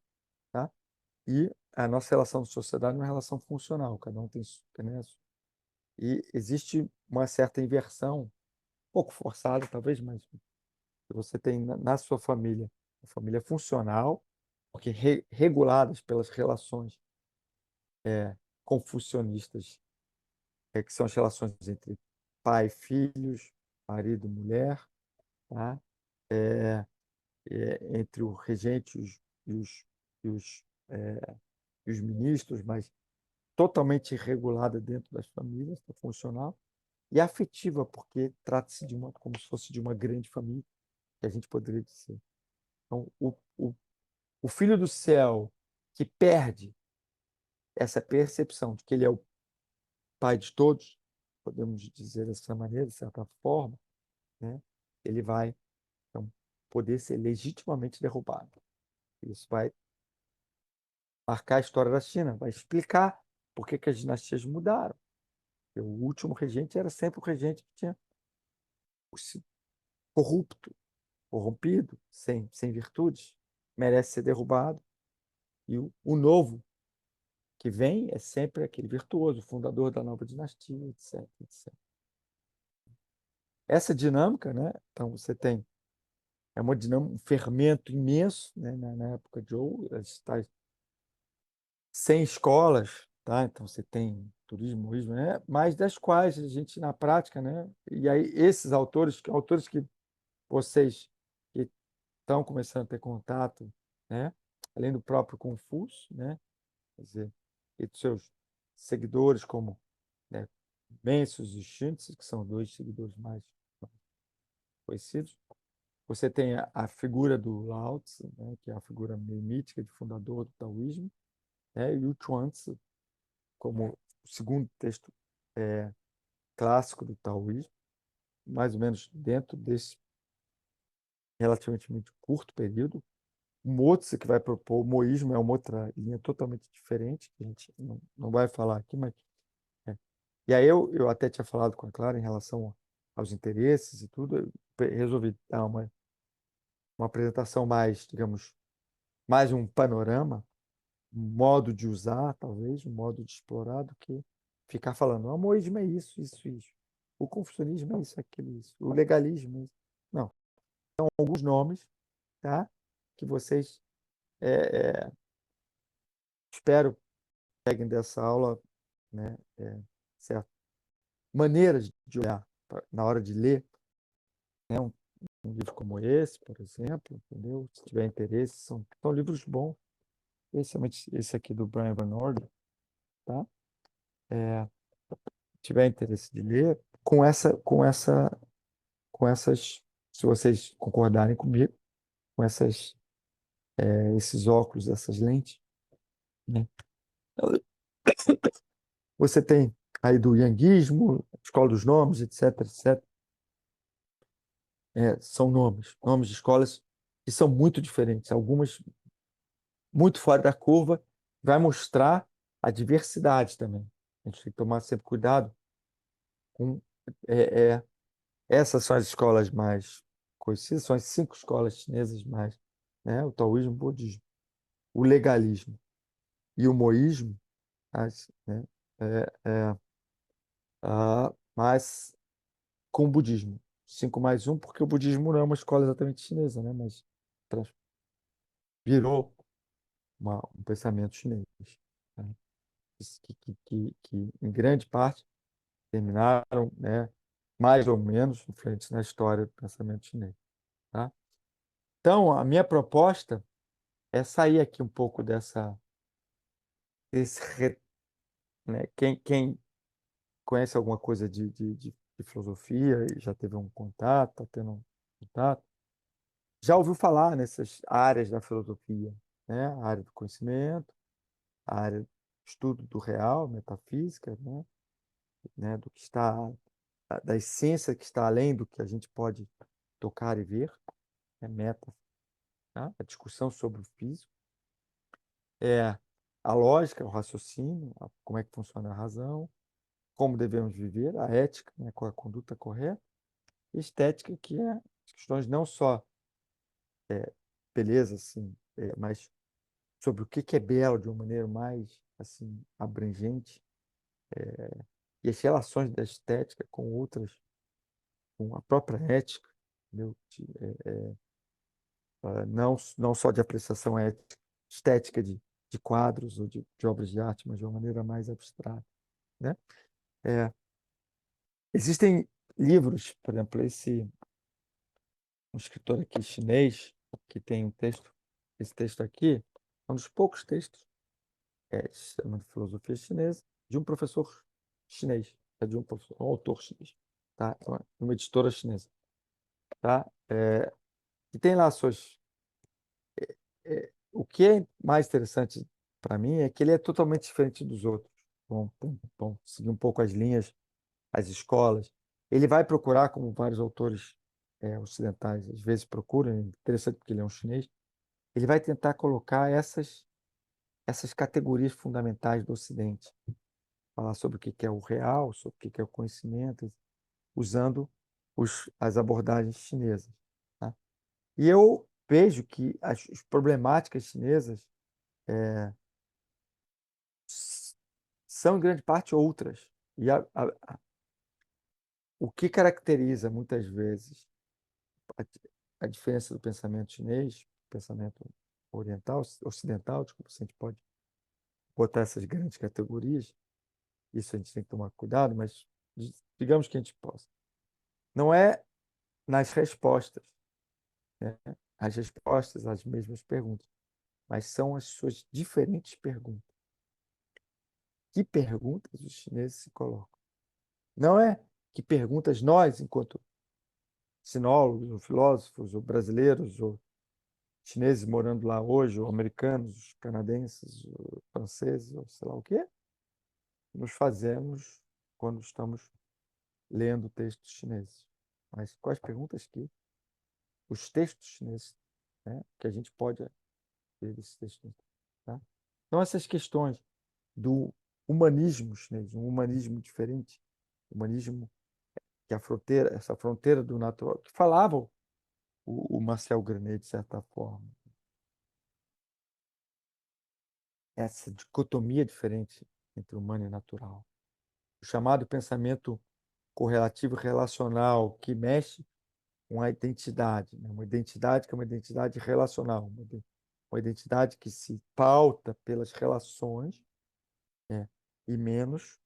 tá? E a nossa relação de sociedade é uma relação funcional, cada um tem, né? E existe uma certa inversão, um pouco forçada talvez, mas você tem na sua família, uma família funcional, porque reguladas pelas relações confucionistas, que são as relações entre pai e filhos, marido e mulher, tá? Entre o regente e os, e os, e os ministros, mas totalmente regulada dentro das famílias, tá, funcional, e afetiva, porque trata-se de como se fosse de uma grande família, que a gente poderia dizer. Então, o filho do céu que perde essa percepção de que ele é o pai de todos, podemos dizer dessa maneira, de certa forma, né? Ele vai, então, poder ser legitimamente derrubado. Isso vai marcar a história da China, vai explicar por que as dinastias mudaram. O último regente era sempre o regente que tinha sido corrupto, corrompido, sem virtudes, merece ser derrubado. E o novo que vem é sempre aquele virtuoso, fundador da nova dinastia, etc, etc. Essa dinâmica, né? Então você tem uma dinâmica, um fermento imenso, né? Na época de Zhou, está sem escolas, tá? Então você tem turismo, né? Mas das quais a gente na prática, né? E aí esses autores que vocês que estão começando a ter contato, né? Além do próprio Confúcio, né? Quer dizer, e dos seus seguidores como, né, Mencius e Xunzi, que são dois seguidores mais conhecidos. Você tem a figura do Lao Tzu, né, que é a figura meio mítica de fundador do taoísmo, né, e o Chuang-Tzu como o segundo texto clássico do taoísmo, mais ou menos dentro desse relativamente curto período. O Mozi, que vai propor o moísmo, é uma outra linha totalmente diferente, que a gente não vai falar aqui, mas é. E aí eu até tinha falado com a Clara em relação aos interesses e tudo, eu resolvi dar uma apresentação mais, digamos, mais um panorama, um modo de usar, talvez, um modo de explorar, do que ficar falando, o amoísmo é isso, isso, isso. O confucionismo é isso, aquilo, isso. O legalismo é isso. Não. São alguns nomes, tá? Que vocês, é, é, espero, peguem dessa aula, né? Certo? Maneiras de olhar na hora de ler, né? Um livro como esse, por exemplo, entendeu? Se tiver interesse, são livros bons, especialmente esse aqui do Brian Van Orden, tá? Se tiver interesse de ler, com essas, se vocês concordarem comigo, com esses óculos, essas lentes, né? Você tem aí do Yanguismo, Escola dos Nomes, etc, etc. São nomes de escolas que são muito diferentes, algumas muito fora da curva, vai mostrar a diversidade também. A gente tem que tomar sempre cuidado com. é, é, Essas são as escolas mais conhecidas, são as 5 escolas chinesas mais, né? O taoísmo, o budismo, o legalismo e o moísmo, né? É, é, mas com o budismo. 5 mais um, porque o budismo não é uma escola exatamente chinesa, né? Mas virou um pensamento chinês, né? Que, em grande parte, terminaram, né, mais ou menos influentes na história do pensamento chinês, tá? Então, a minha proposta é sair aqui um pouco desse, né? Quem conhece alguma coisa de filosofia e já teve um contato, está tendo um contato, já ouviu falar nessas áreas da filosofia, né? A área do conhecimento, a área do estudo do real, metafísica, né? Do que está, da essência que está além do que a gente pode tocar e ver, meta, tá? A discussão sobre o físico, é a lógica, o raciocínio, como é que funciona a razão, como devemos viver, a ética, né? Qual é a conduta correta, e estética, que é as questões não só beleza, assim, mas sobre o que é belo de uma maneira mais assim abrangente, e as relações da estética com outras, com a própria ética, entendeu? Não só de apreciação estética de quadros ou de obras de arte, mas de uma maneira mais abstrata, né? É, existem livros, por exemplo, um escritor aqui chinês que tem esse texto aqui, é um dos poucos textos, chama de filosofia chinesa, de um professor chinês, de um autor chinês, tá? Uma editora chinesa, tá? E tem lá suas. O que é mais interessante para mim é que ele é totalmente diferente dos outros. Vamos seguir um pouco as linhas, as escolas. Ele vai procurar, como vários autores ocidentais às vezes procuram, é interessante porque ele é um chinês, ele vai tentar colocar essas categorias fundamentais do Ocidente, falar sobre o que é o real, sobre o que é o conhecimento, usando as abordagens chinesas, tá? E eu vejo que as problemáticas chinesas são, em grande parte, outras. E o que caracteriza, muitas vezes, a, a diferença do pensamento chinês, pensamento oriental, ocidental, desculpa, se a gente pode botar essas grandes categorias, isso a gente tem que tomar cuidado, mas digamos que a gente possa. Não é nas respostas, né? As respostas às mesmas perguntas, mas são as suas diferentes perguntas. Que perguntas os chineses se colocam? Não é que perguntas nós, enquanto sinólogos, ou filósofos, ou brasileiros, ou chineses morando lá hoje, ou americanos, canadenses, ou franceses, ou sei lá o quê, nos fazemos quando estamos lendo textos chineses. Mas quais perguntas que os textos chineses, né, que a gente pode ver desses textos, tá? Então, essas questões do humanismo chinês, um humanismo diferente, humanismo que essa fronteira do natural, que falava o Marcel Granet, de certa forma, essa dicotomia diferente entre humano e natural. O chamado pensamento correlativo relacional, que mexe uma identidade, né? Uma identidade que é uma identidade relacional, uma identidade que se pauta pelas relações, né? E menos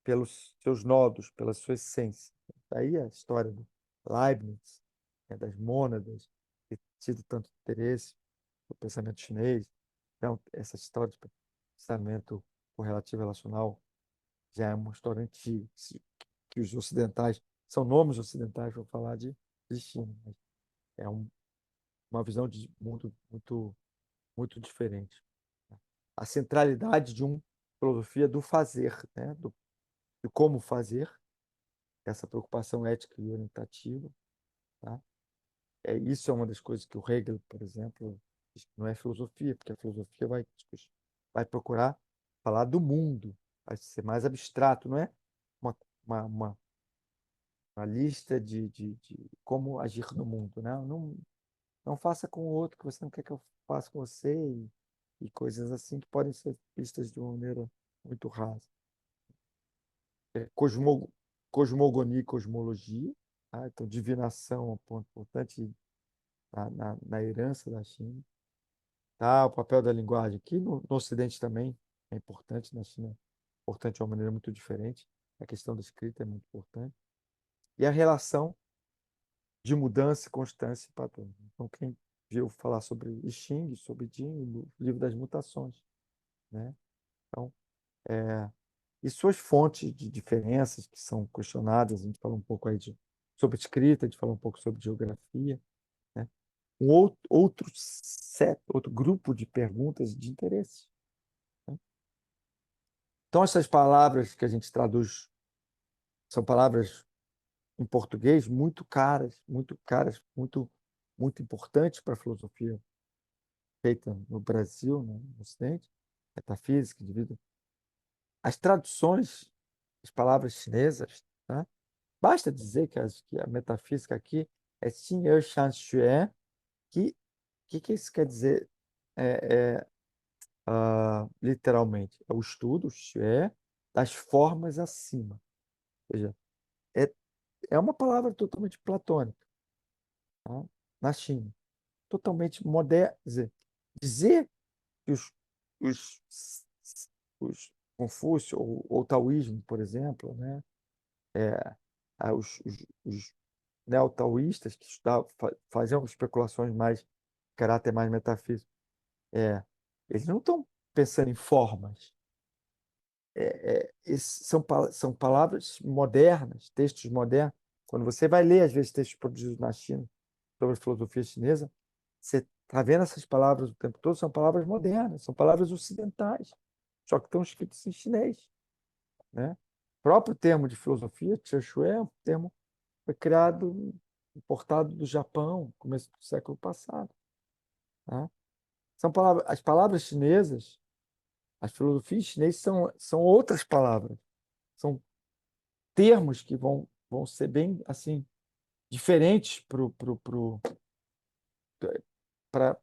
pelos seus nodos, pela sua essência. Daí a história do Leibniz, né? Das mônadas, ter tido tanto interesse no pensamento chinês. Então, essa história de pensamento correlativo relacional já é uma história antiga, que os ocidentais, são nomes ocidentais, vou falar de China, mas é uma visão de mundo muito diferente. A centralidade de uma filosofia do fazer, né? De como fazer, essa preocupação ética e orientativa. Tá? Isso é uma das coisas que o Hegel, por exemplo, diz que não é filosofia, porque a filosofia vai procurar falar do mundo, vai ser mais abstrato, não é uma, uma, uma, uma lista de como agir no mundo. Né? Não faça com o outro que você não quer que eu faça com você, e coisas assim que podem ser vistas de uma maneira muito rasa. Cosmo, cosmogonia e cosmologia, tá? Então, divinação é um ponto importante na herança da China. Tá? O papel da linguagem aqui no Ocidente também é importante, na China é importante de uma maneira muito diferente. A questão da escrita é muito importante. E a relação de mudança, constância e padrão. Então, quem viu falar sobre I Ching, sobre Jing, o livro das mutações, né? Então, e suas fontes de diferenças que são questionadas, a gente falou um pouco aí sobre escrita, a gente falou um pouco sobre geografia, né? Outro grupo de perguntas de interesse, né? Então, essas palavras que a gente traduz são palavras em português muito caras, muito importantes para a filosofia feita no Brasil, né, no Ocidente, metafísica, indivíduo. As traduções das palavras chinesas, tá? Basta dizer que a metafísica aqui é Xing'er Shan Xue, que isso quer dizer é, literalmente? É o estudo, Xue, das formas acima. Ou seja, é, é uma palavra totalmente platônica, tá? Na China. Totalmente moderna. Dizer que os, os Confúcio ou Taoísmo, por exemplo, né? Os neo-taoístas que faziam especulações mais de caráter mais metafísico, eles não estão pensando em formas. São palavras modernas, textos modernos. Quando você vai ler, às vezes, textos produzidos na China sobre a filosofia chinesa, você está vendo essas palavras o tempo todo, são palavras modernas, são palavras ocidentais, só que estão escritas em chinês, né? O próprio termo de filosofia, Cheshire, é um termo que foi criado, importado do Japão, no começo do século passado, né? As palavras chinesas, as filosofias chinesas são outras palavras, são termos que vão ser bem assim diferentes para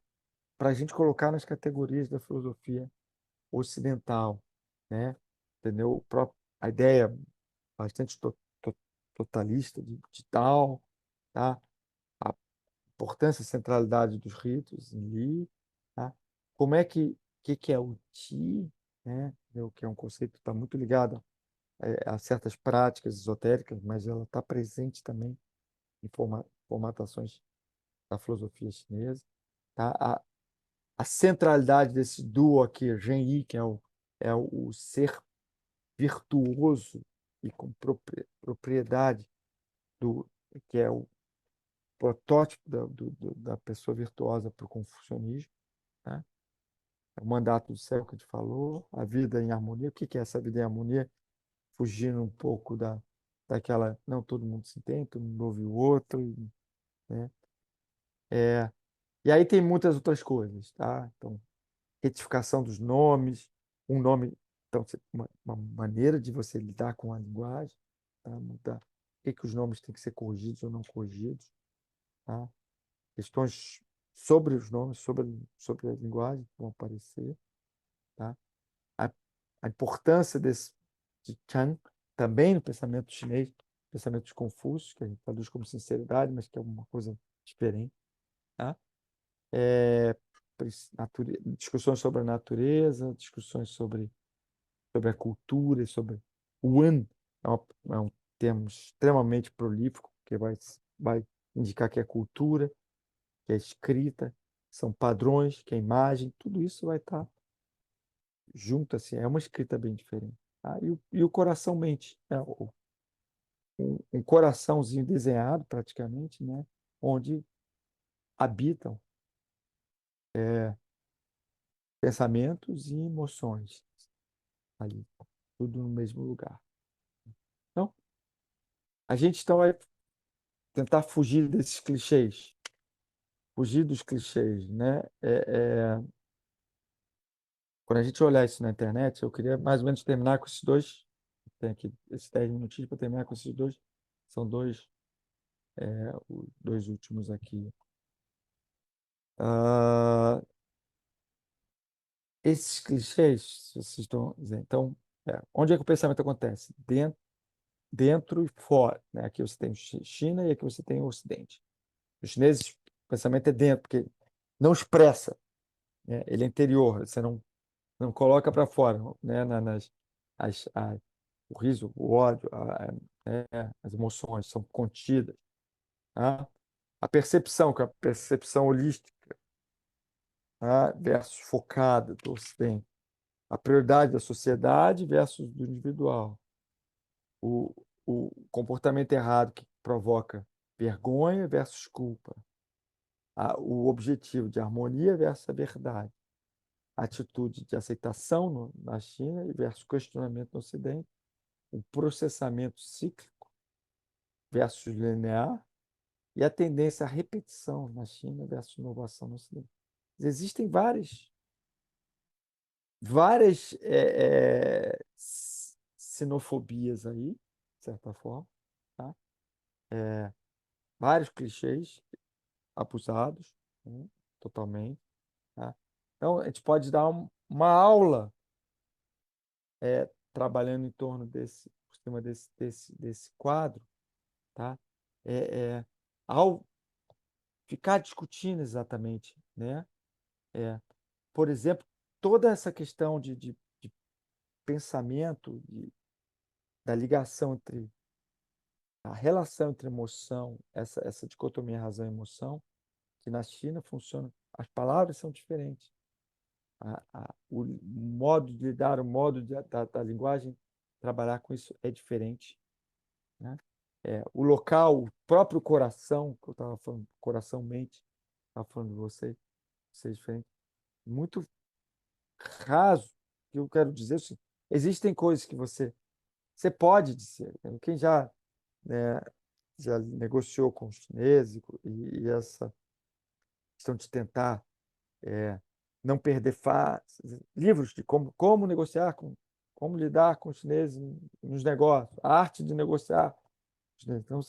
a gente colocar nas categorias da filosofia ocidental, né? Entendeu? A ideia bastante totalista de Tao, tá? A importância e centralidade dos ritos em Li, tá? Como é que é o Qi, né? Entendeu? Que é um conceito que está muito ligado a certas práticas esotéricas, mas ela está presente também em formatações da filosofia chinesa, tá? A centralidade desse duo aqui, Zhen Yi, que é o ser virtuoso e com propriedade, que é o protótipo da pessoa virtuosa para o confucionismo, né? O mandato do céu que a gente falou, a vida em harmonia. O que é essa vida em harmonia? Fugindo um pouco daquela, não, todo mundo se entende, todo mundo ouve o outro, né? E aí tem muitas outras coisas, tá? Então, retificação dos nomes, um nome, então, uma maneira de você lidar com a linguagem, tá? Mudar. Por que os nomes têm que ser corrigidos ou não corrigidos, tá? Questões sobre os nomes, sobre a linguagem que vão aparecer, tá? A, a importância de Chan também no pensamento chinês, pensamento de Confúcio, que a gente traduz como sinceridade, mas que é uma coisa diferente, tá? É, discussões sobre a natureza, discussões sobre a cultura, sobre o Wen, é um termo extremamente prolífico, que vai indicar que é cultura, que é escrita, são padrões, que é imagem, tudo isso vai estar junto, assim, é uma escrita bem diferente. Tá? E o coração mente, né? Um coraçãozinho desenhado, praticamente, né? Onde habitam pensamentos e emoções ali, tudo no mesmo lugar. Então, a gente então vai tentar fugir desses clichês, fugir dos clichês, né? Quando a gente olhar isso na internet, eu queria mais ou menos terminar com esses dois. Tem aqui esses 10 minutinhos para terminar com esses dois. São os dois últimos aqui. Ah, esses clichês, se vocês estão dizendo, então, onde é que o pensamento acontece? Dentro e fora, né? Aqui você tem China e aqui você tem o Ocidente. Os chineses, o pensamento é dentro, porque não expressa, né? Ele é interior, você não coloca para fora, né? As, a, o riso, o ódio, as emoções são contidas, tá? A percepção, que é a percepção holística, tá? Versus focada do Ocidente. A prioridade da sociedade versus do individual. O, o comportamento errado que provoca vergonha versus culpa. O objetivo de harmonia versus a verdade. A atitude de aceitação na China versus questionamento no Ocidente. O processamento cíclico versus linear. E a tendência à repetição na China versus inovação no Ocidente. Existem várias sinofobias aí, de certa forma, tá? Vários clichês abusados, né? Totalmente, tá? Então, a gente pode dar uma aula trabalhando em torno por cima desse quadro, tá? É, é, ao ficar discutindo exatamente, né? É, por exemplo, toda essa questão de pensamento, da ligação entre a relação entre emoção, essa dicotomia razão e emoção, que na China funciona, as palavras são diferentes. O modo de lidar, o modo da linguagem, trabalhar com isso é diferente, né? O local, o próprio coração, que eu estava falando, coração-mente, estava falando de você é diferente. Muito raso, que eu quero dizer assim, existem coisas que você pode dizer. Quem né, já negociou com os chineses e essa questão de tentar não perder livros de como negociar, como lidar com os chineses nos negócios, a arte de negociar. Então,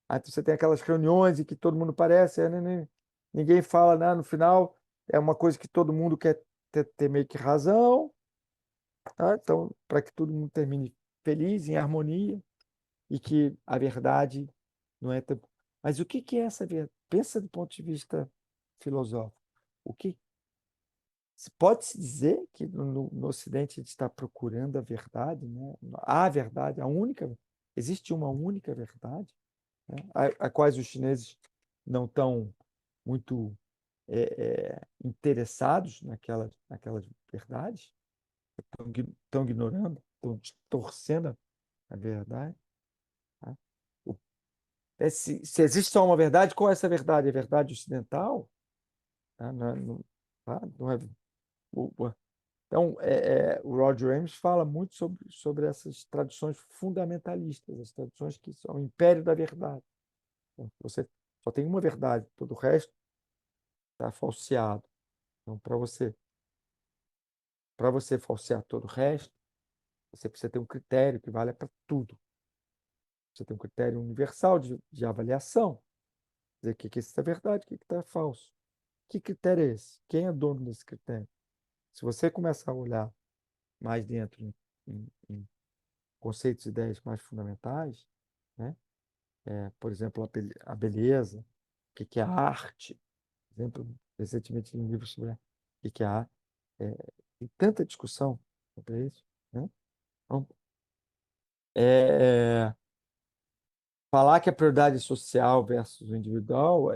aí você tem aquelas reuniões em que todo mundo parece, ninguém fala, né? No final é uma coisa que todo mundo quer ter meio que razão, tá? Então, para que todo mundo termine feliz, em harmonia, e que a verdade não é tão... Mas o que é essa verdade? Pensa do ponto de vista filosófico. O que pode-se dizer que no Ocidente a gente está procurando a verdade, né? A verdade, a única, existe uma única verdade, né? A quais os chineses não estão muito interessados naquelas verdades, estão ignorando, estão distorcendo a verdade, tá? O se existe só uma verdade, qual é essa verdade? É verdade ocidental? Tá? Não é, então, o Roger Ames fala muito sobre essas tradições fundamentalistas, as tradições que são o império da verdade. Então, você só tem uma verdade, todo o resto está falseado. Então, para você falsear todo o resto, você precisa ter um critério que valha para tudo. Você tem um critério universal de avaliação. Dizer o que é verdade, o que está falso. Que critério é esse? Quem é dono desse critério? Se você começar a olhar mais dentro em conceitos e ideias mais fundamentais, né, por exemplo, a beleza, o que que é a arte. Por exemplo, recentemente li um livro sobre o que é a arte. É, tem tanta discussão sobre isso, né? Então, é, falar que a prioridade social versus o individual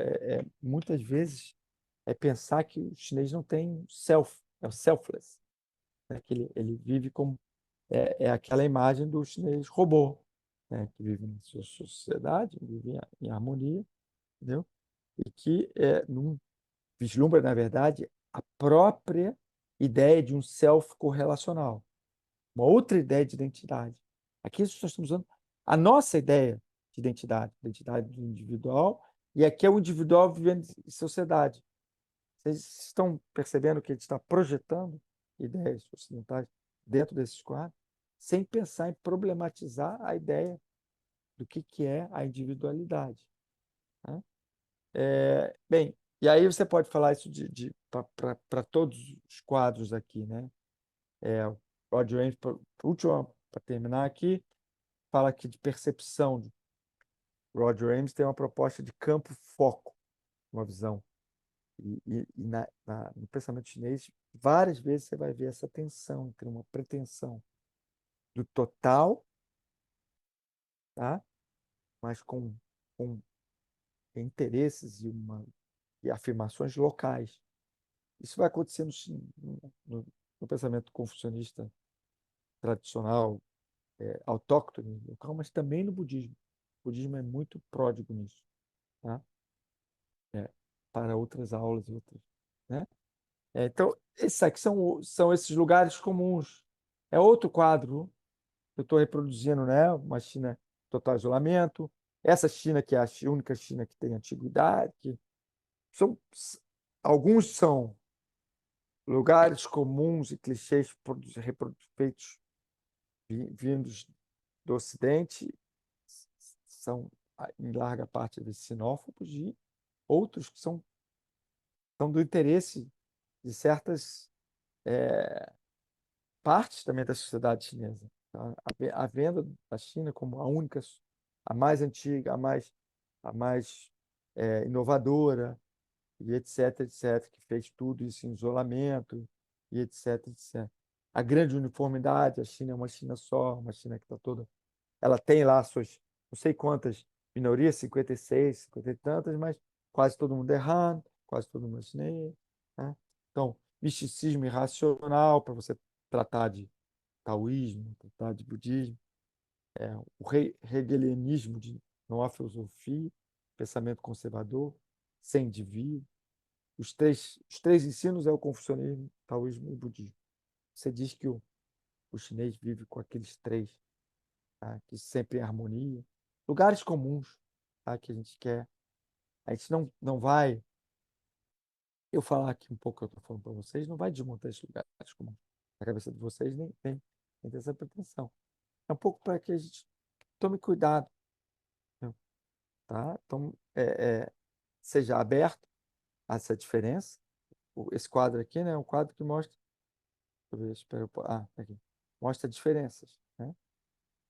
muitas vezes pensar que o chinês não tem self, é o selfless, né? Que ele vive como aquela imagem do chinês robô, né? Que vive na sua sociedade, vive em harmonia, entendeu? E que não vislumbra, na verdade, a própria ideia de um self correlacional, uma outra ideia de identidade. Aqui nós estamos usando a nossa ideia de identidade do individual, e aqui é o individual vivendo em sociedade. Vocês estão percebendo que ele está projetando ideias ocidentais dentro desses quadros, sem pensar em problematizar a ideia do que é a individualidade, né? Bem, e aí você pode falar isso para todos os quadros aqui, né? O Roger Ames, último, para terminar aqui, fala aqui de percepção. Roger Ames tem uma proposta de campo-foco, uma visão. No pensamento chinês, várias vezes você vai ver essa tensão entre uma pretensão do total, tá? Mas com interesses e afirmações locais. Isso vai acontecer no, no pensamento confucionista tradicional, autóctone, local, mas também no budismo. O budismo é muito pródigo nisso, tá? É, para outras aulas, outras, né? Então, esses aqui são esses lugares comuns. É outro quadro que eu estou reproduzindo, né? Uma China total isolamento. Essa China que é a única China que tem antiguidade. São, alguns são lugares comuns e clichês feitos vindos do Ocidente, são em larga parte xenófobos, e outros que são do interesse de certas partes também da sociedade chinesa. Tá? A venda da China como a única, a mais antiga, a mais inovadora, e etc, etc, que fez tudo isso em isolamento, e etc, etc. A grande uniformidade, a China é uma China só, uma China que está toda. Ela tem lá suas, não sei quantas minorias, 56, 50 e tantas, mas quase todo mundo é Han, quase todo mundo é chinês, né? Então, misticismo irracional, para você tratar de taoísmo, tratar de budismo, o hegelianismo de não há filosofia, pensamento conservador, sem indivíduo. Os três ensinos é o confucionismo, taoísmo e budismo. Você diz que o chinês vive com aqueles três, tá? Que sempre em harmonia. Lugares comuns, tá? Que a gente quer. A gente não vai. Eu falar aqui um pouco que eu estou falando para vocês, não vai desmontar esses lugares comuns. Na cabeça de vocês nem tem essa pretensão. É um pouco para que a gente tome cuidado, né? Tá? Então, seja aberto a essa diferença. Esse quadro aqui, né, é um quadro que mostra. Deixa eu ver, espera, tá aqui. Mostra diferenças, né?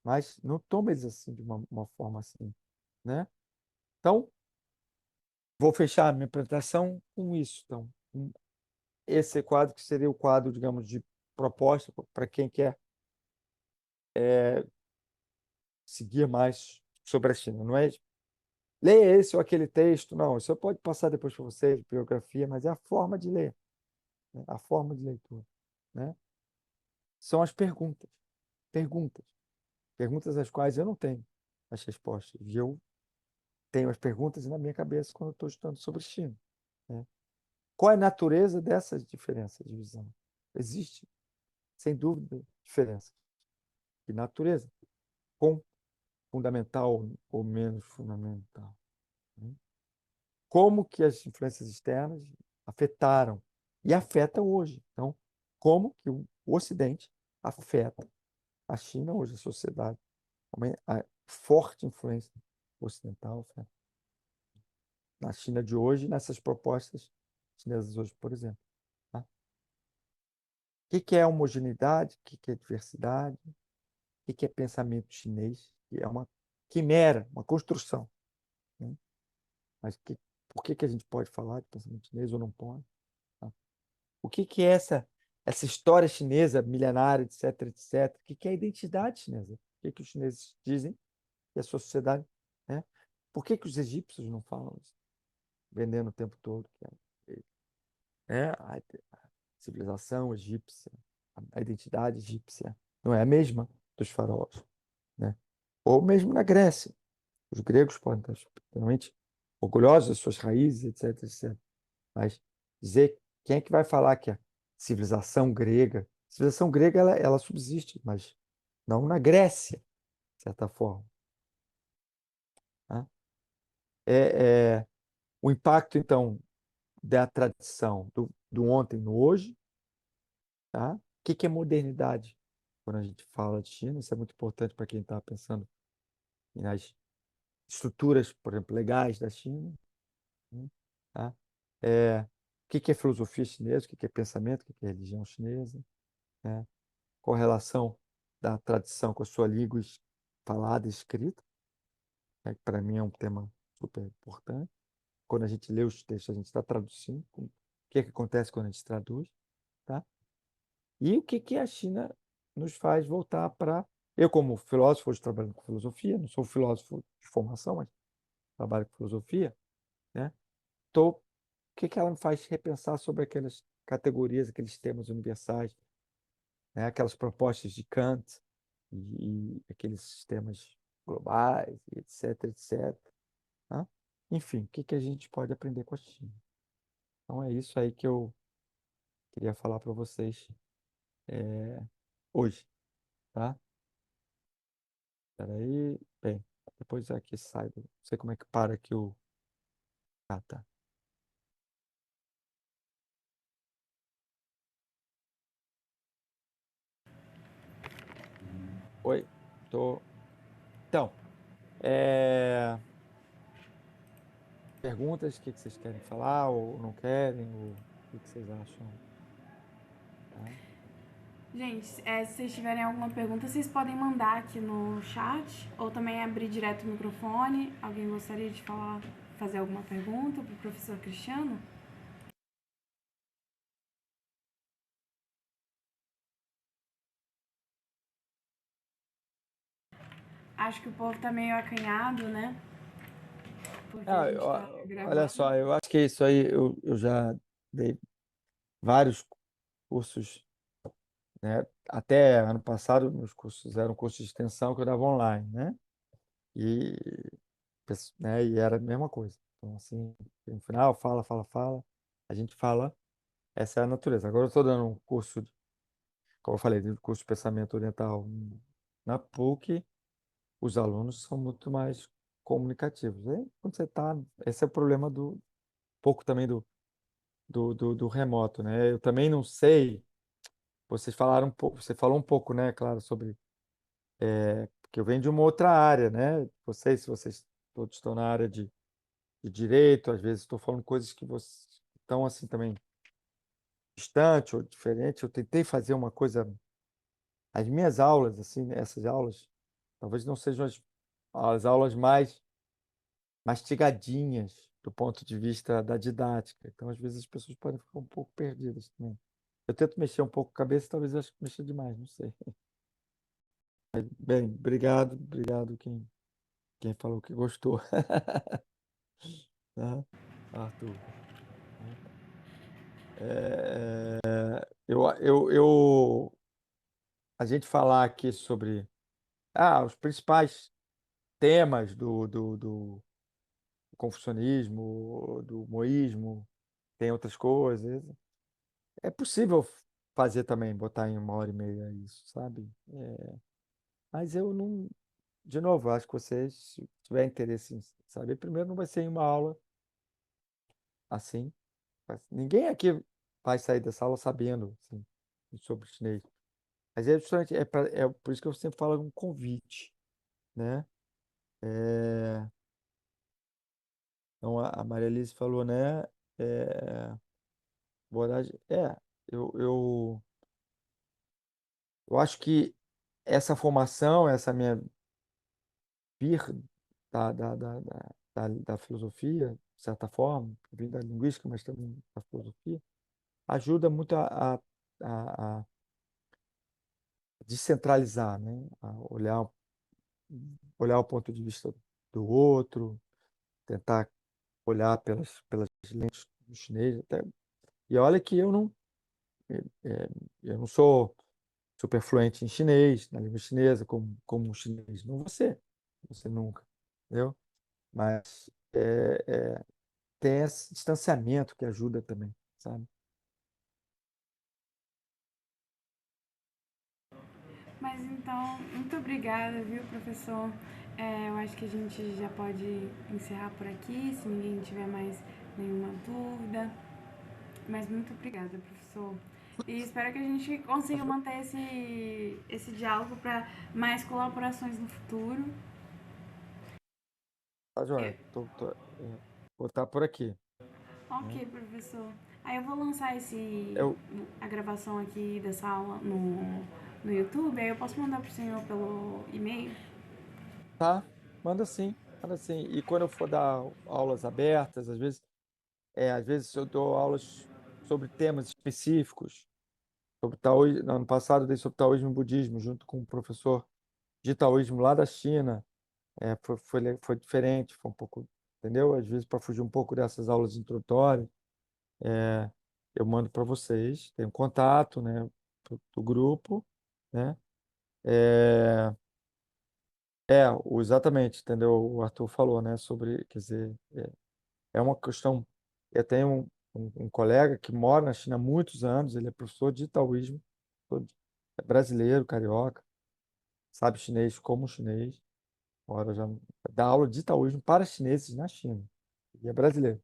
Mas não toma eles assim, de uma forma assim, né? Então, vou fechar a minha apresentação com isso. Então, esse quadro que seria o quadro, digamos, de proposta para quem quer seguir mais sobre a China. Não é leia esse ou aquele texto, não. Isso eu pode passar depois para vocês, biografia, mas é a forma de ler, né? A forma de leitura, né? São as perguntas, perguntas, perguntas às quais eu não tenho as respostas. E eu tenho as perguntas na minha cabeça quando eu estou estudando sobre China, né? Qual é a natureza dessas diferenças de visão? Existe, sem dúvida, diferença. Que natureza? Com fundamental ou menos fundamental, né? Como que as influências externas afetaram e afetam hoje. Então, como que o Ocidente afeta a China hoje, a sociedade, a forte influência ocidental afeta na China de hoje, nessas propostas chinesas hoje, por exemplo, tá? O que é homogeneidade? O que é diversidade? O que é pensamento chinês? Que é uma quimera, uma construção, né? Mas por que que a gente pode falar de pensamento chinês ou não pode? Tá? O que que é essa história chinesa milenária, etc, etc? O que que é a identidade chinesa? O que que os chineses dizem que a sua sociedade, né? Por que que os egípcios não falam isso? Vendendo o tempo todo que a civilização egípcia, a identidade egípcia não é a mesma dos faraós, né? Ou mesmo na Grécia. Os gregos podem estar extremamente orgulhosos das suas raízes, etc, etc. Mas dizer quem é que vai falar que a civilização grega ela subsiste, mas não na Grécia, de certa forma, né? É o impacto, então, da tradição do ontem no hoje, tá? O que que é modernidade? Quando a gente fala de China, isso é muito importante para quem está pensando nas estruturas, por exemplo, legais da China, né? Tá? O que que é filosofia chinesa? O que que é pensamento? O que que é religião chinesa? Né? Correlação da tradição com a sua língua falada e escrita, né? Que para mim é um tema super importante. Quando a gente lê os textos, a gente está traduzindo. O que é que acontece quando a gente traduz? Tá? E o que que a China nos faz voltar para. Eu, como filósofo, hoje trabalhando com filosofia, não sou filósofo de formação, mas trabalho com filosofia, né? O que que ela me faz repensar sobre aquelas categorias, aqueles temas universais, né? Aquelas propostas de Kant e aqueles sistemas globais, e etc, etc. Né? Enfim, o que que a gente pode aprender com a China? Então é isso aí que eu queria falar para vocês hoje, tá? Peraí. Bem, depois aqui sai. Não sei como é que para aqui o. Ah, tá. Oi, tô. Então, perguntas, o que que vocês querem falar ou não querem, ou o que que vocês acham, tá? Gente, se vocês tiverem alguma pergunta, vocês podem mandar aqui no chat ou também abrir direto o microfone. Alguém gostaria de falar, fazer alguma pergunta para o professor Cristiano? Acho que o povo tá meio acanhado, né? Porque a Ah, gente tá olha gravando. só, eu acho que isso aí eu já dei vários cursos, né? Até ano passado, meus cursos eram cursos de extensão que eu dava online, né? E, né, e era a mesma coisa. Então, assim, no final, fala, fala, fala, a gente fala, essa é a natureza. Agora eu estou dando um curso, como eu falei, de curso de pensamento oriental na PUC, os alunos são muito mais comunicativos. Aí, quando você está, esse é o problema pouco também do remoto, né? Eu também não sei, vocês falaram um pouco, você falou um pouco, né, claro, sobre, porque eu venho de uma outra área, né? Vocês, se vocês todos estão na área de direito, às vezes estou falando coisas que vocês estão assim também distante ou diferente. Eu tentei fazer uma coisa, as minhas aulas, assim, né, essas aulas, talvez não sejam as aulas mais mastigadinhas do ponto de vista da didática. Então, às vezes, as pessoas podem ficar um pouco perdidas também. Eu tento mexer um pouco a cabeça, talvez eu acho que mexa demais, não sei. Bem, obrigado, obrigado quem falou que gostou, né? Arthur. Né? A gente falar aqui sobre os principais temas do confucionismo, do moísmo, tem outras coisas. É possível fazer também, botar em 1 hora e meia isso, sabe? Mas eu não, de novo, acho que vocês, se tiver interesse em saber, primeiro não vai ser em uma aula assim. Ninguém aqui vai sair dessa aula sabendo assim, sobre chinês. Mas é justamente, é por isso que eu sempre falo um convite, né? É, então a Maria Alice falou, né? É, Borage, eu, eu, eu acho que essa formação, essa minha vir da filosofia, de certa forma, vir da linguística, mas também da filosofia, ajuda muito a descentralizar, né? A olhar o ponto de vista do outro, tentar olhar pelas lentes do chinês. Até. E olha que eu não sou super fluente em chinês, na língua chinesa, como um chinês. Não você nunca, entendeu? Mas tem esse distanciamento que ajuda também, sabe? Mas então, muito obrigada, viu, professor? Eu acho que a gente já pode encerrar por aqui, se ninguém tiver mais nenhuma dúvida. Mas muito obrigada, professor. E espero que a gente consiga manter esse diálogo para mais colaborações no futuro. Tá, Eu- joia? Vou estar por aqui, né? ok, professor. Aí eu vou lançar Eu, a gravação aqui dessa aula no YouTube, aí eu posso mandar pro senhor pelo e-mail. tá, manda sim, manda sim. E quando eu for dar aulas abertas, às vezes eu dou aulas sobre temas específicos, sobre taoísmo. No ano passado eu dei sobre taoísmo e budismo, junto com um professor de taoísmo lá da China. Foi diferente, foi um pouco, entendeu? Às vezes, para fugir um pouco dessas aulas introdutórias, eu mando para vocês, tem um contato, né, do grupo, né? É, exatamente, entendeu? O Arthur falou, né, sobre, quer dizer, é uma questão. Eu tenho um colega que mora na China há muitos anos, ele é professor de taoísmo, é brasileiro, carioca, sabe chinês como chinês, mora já, dá aula de taoísmo para chineses na China, e é brasileiro.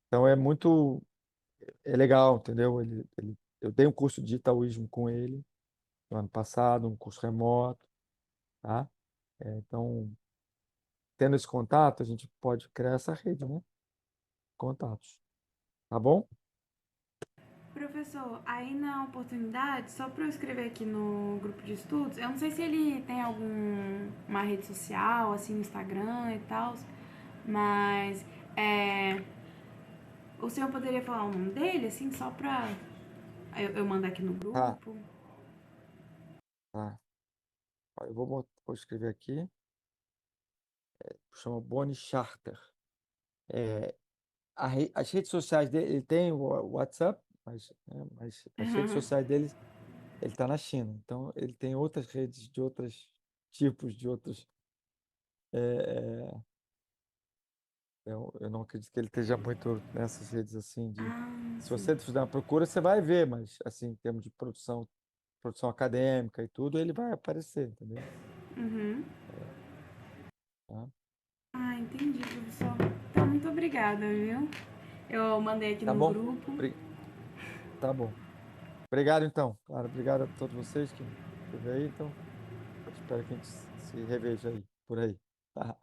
Então é legal, entendeu? Eu dei um curso de taoísmo com ele no ano passado, um curso remoto, tá? Então, tendo esse contato, a gente pode criar essa rede, né? Contatos, tá bom? Professor, aí na oportunidade, só para eu escrever aqui no grupo de estudos, eu não sei se ele tem alguma rede social, assim, no Instagram e tal, mas o senhor poderia falar o nome dele, assim, só pra eu mandar aqui no Tá, grupo? tá. Ó, vou escrever aqui. Chama Bonnie Charter. É, as redes sociais dele, ele tem o WhatsApp, mas as redes sociais dele, ele está na China. Então, ele tem outras redes de outros tipos, de outros. é, é, eu não acredito que ele esteja muito nessas redes assim de. Ah, Se sim. você fizer uma procura, você vai ver, mas assim, em termos de produção acadêmica e tudo, ele vai aparecer, entendeu? Uhum. Tá, Ah, entendi, professor. Então, muito obrigada, viu? Eu mandei aqui tá no bom? grupo. Tá bom. Obrigado, então. Claro, obrigado a todos vocês que esteve aí. Então, espero que a gente se reveja aí, por aí. Tá? Tá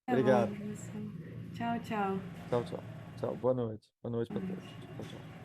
bom, Obrigado. professor. Tchau, tchau. Tchau, tchau. Tchau. Boa noite. Boa noite para todos. Tchau, tchau.